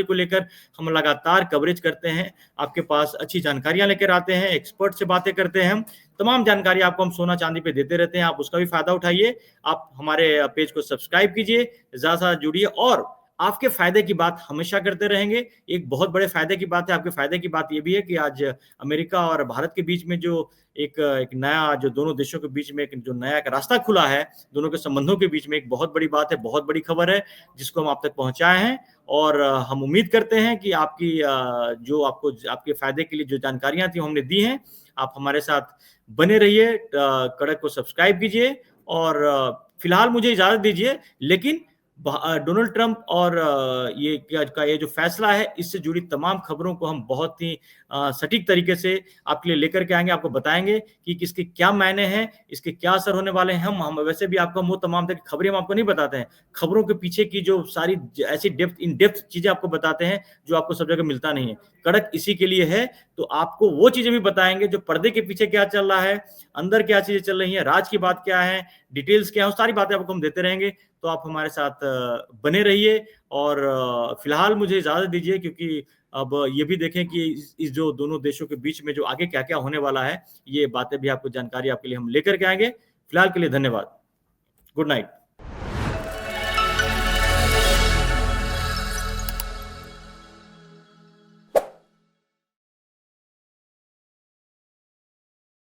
को लेकर हम लगातार कवरेज करते हैं, आपके पास अच्छी जानकारियां लेकर आते हैं, एक्सपर्ट से बातें करते हैं। हम तमाम जानकारी आपको हम सोना चांदी पे देते रहते हैं, आप उसका भी फायदा उठाइए। आप हमारे पेज को सब्सक्राइब कीजिए, ज्यादा से ज्यादा जुड़िए और आपके फायदे की बात हमेशा करते रहेंगे। एक बहुत बड़े फायदे की बात है, आपके फायदे की बात यह भी है कि आज अमेरिका और भारत के बीच में जो एक नया, जो दोनों देशों के बीच में जो नया एक रास्ता खुला है, दोनों के संबंधों के बीच में, एक बहुत बड़ी बात है, बहुत बड़ी खबर है जिसको हम आप तक पहुंचाए हैं। और हम उम्मीद करते हैं कि आपकी जो आपको आपके फायदे के लिए जो जानकारियां थी हमने दी हैं, आप हमारे साथ बने रहिए, कड़क को सब्सक्राइब कीजिए। और फिलहाल मुझे इजाजत दीजिए, लेकिन डोनाल्ड ट्रंप और ये जो फैसला है, इससे जुड़ी तमाम खबरों को हम बहुत ही सटीक तरीके से आपके लिए लेकर के आएंगे, आपको बताएंगे कि किसके क्या मायने हैं, इसके क्या असर होने वाले हैं। हम वैसे भी आपको वो तमाम खबरें हम आपको नहीं बताते हैं, खबरों के पीछे की जो सारी ऐसी इन डेप्थ चीजें आपको बताते हैं जो आपको सब जगह मिलता नहीं है। कड़क इसी के लिए है, तो आपको वो चीजें भी बताएंगे जो पर्दे के पीछे क्या चल रहा है, अंदर क्या चीजें चल रही है, राज की बात क्या है, डिटेल्स क्या है, सारी बातें आपको हम देते रहेंगे। तो आप हमारे साथ बने रहिए। और फिलहाल मुझे इजाजत दीजिए, क्योंकि अब ये भी देखें कि इस जो दोनों देशों के बीच में जो आगे क्या क्या होने वाला है, ये बातें भी आपको जानकारी आपके लिए हम लेकर के आएंगे। फिलहाल के लिए धन्यवाद। Good night.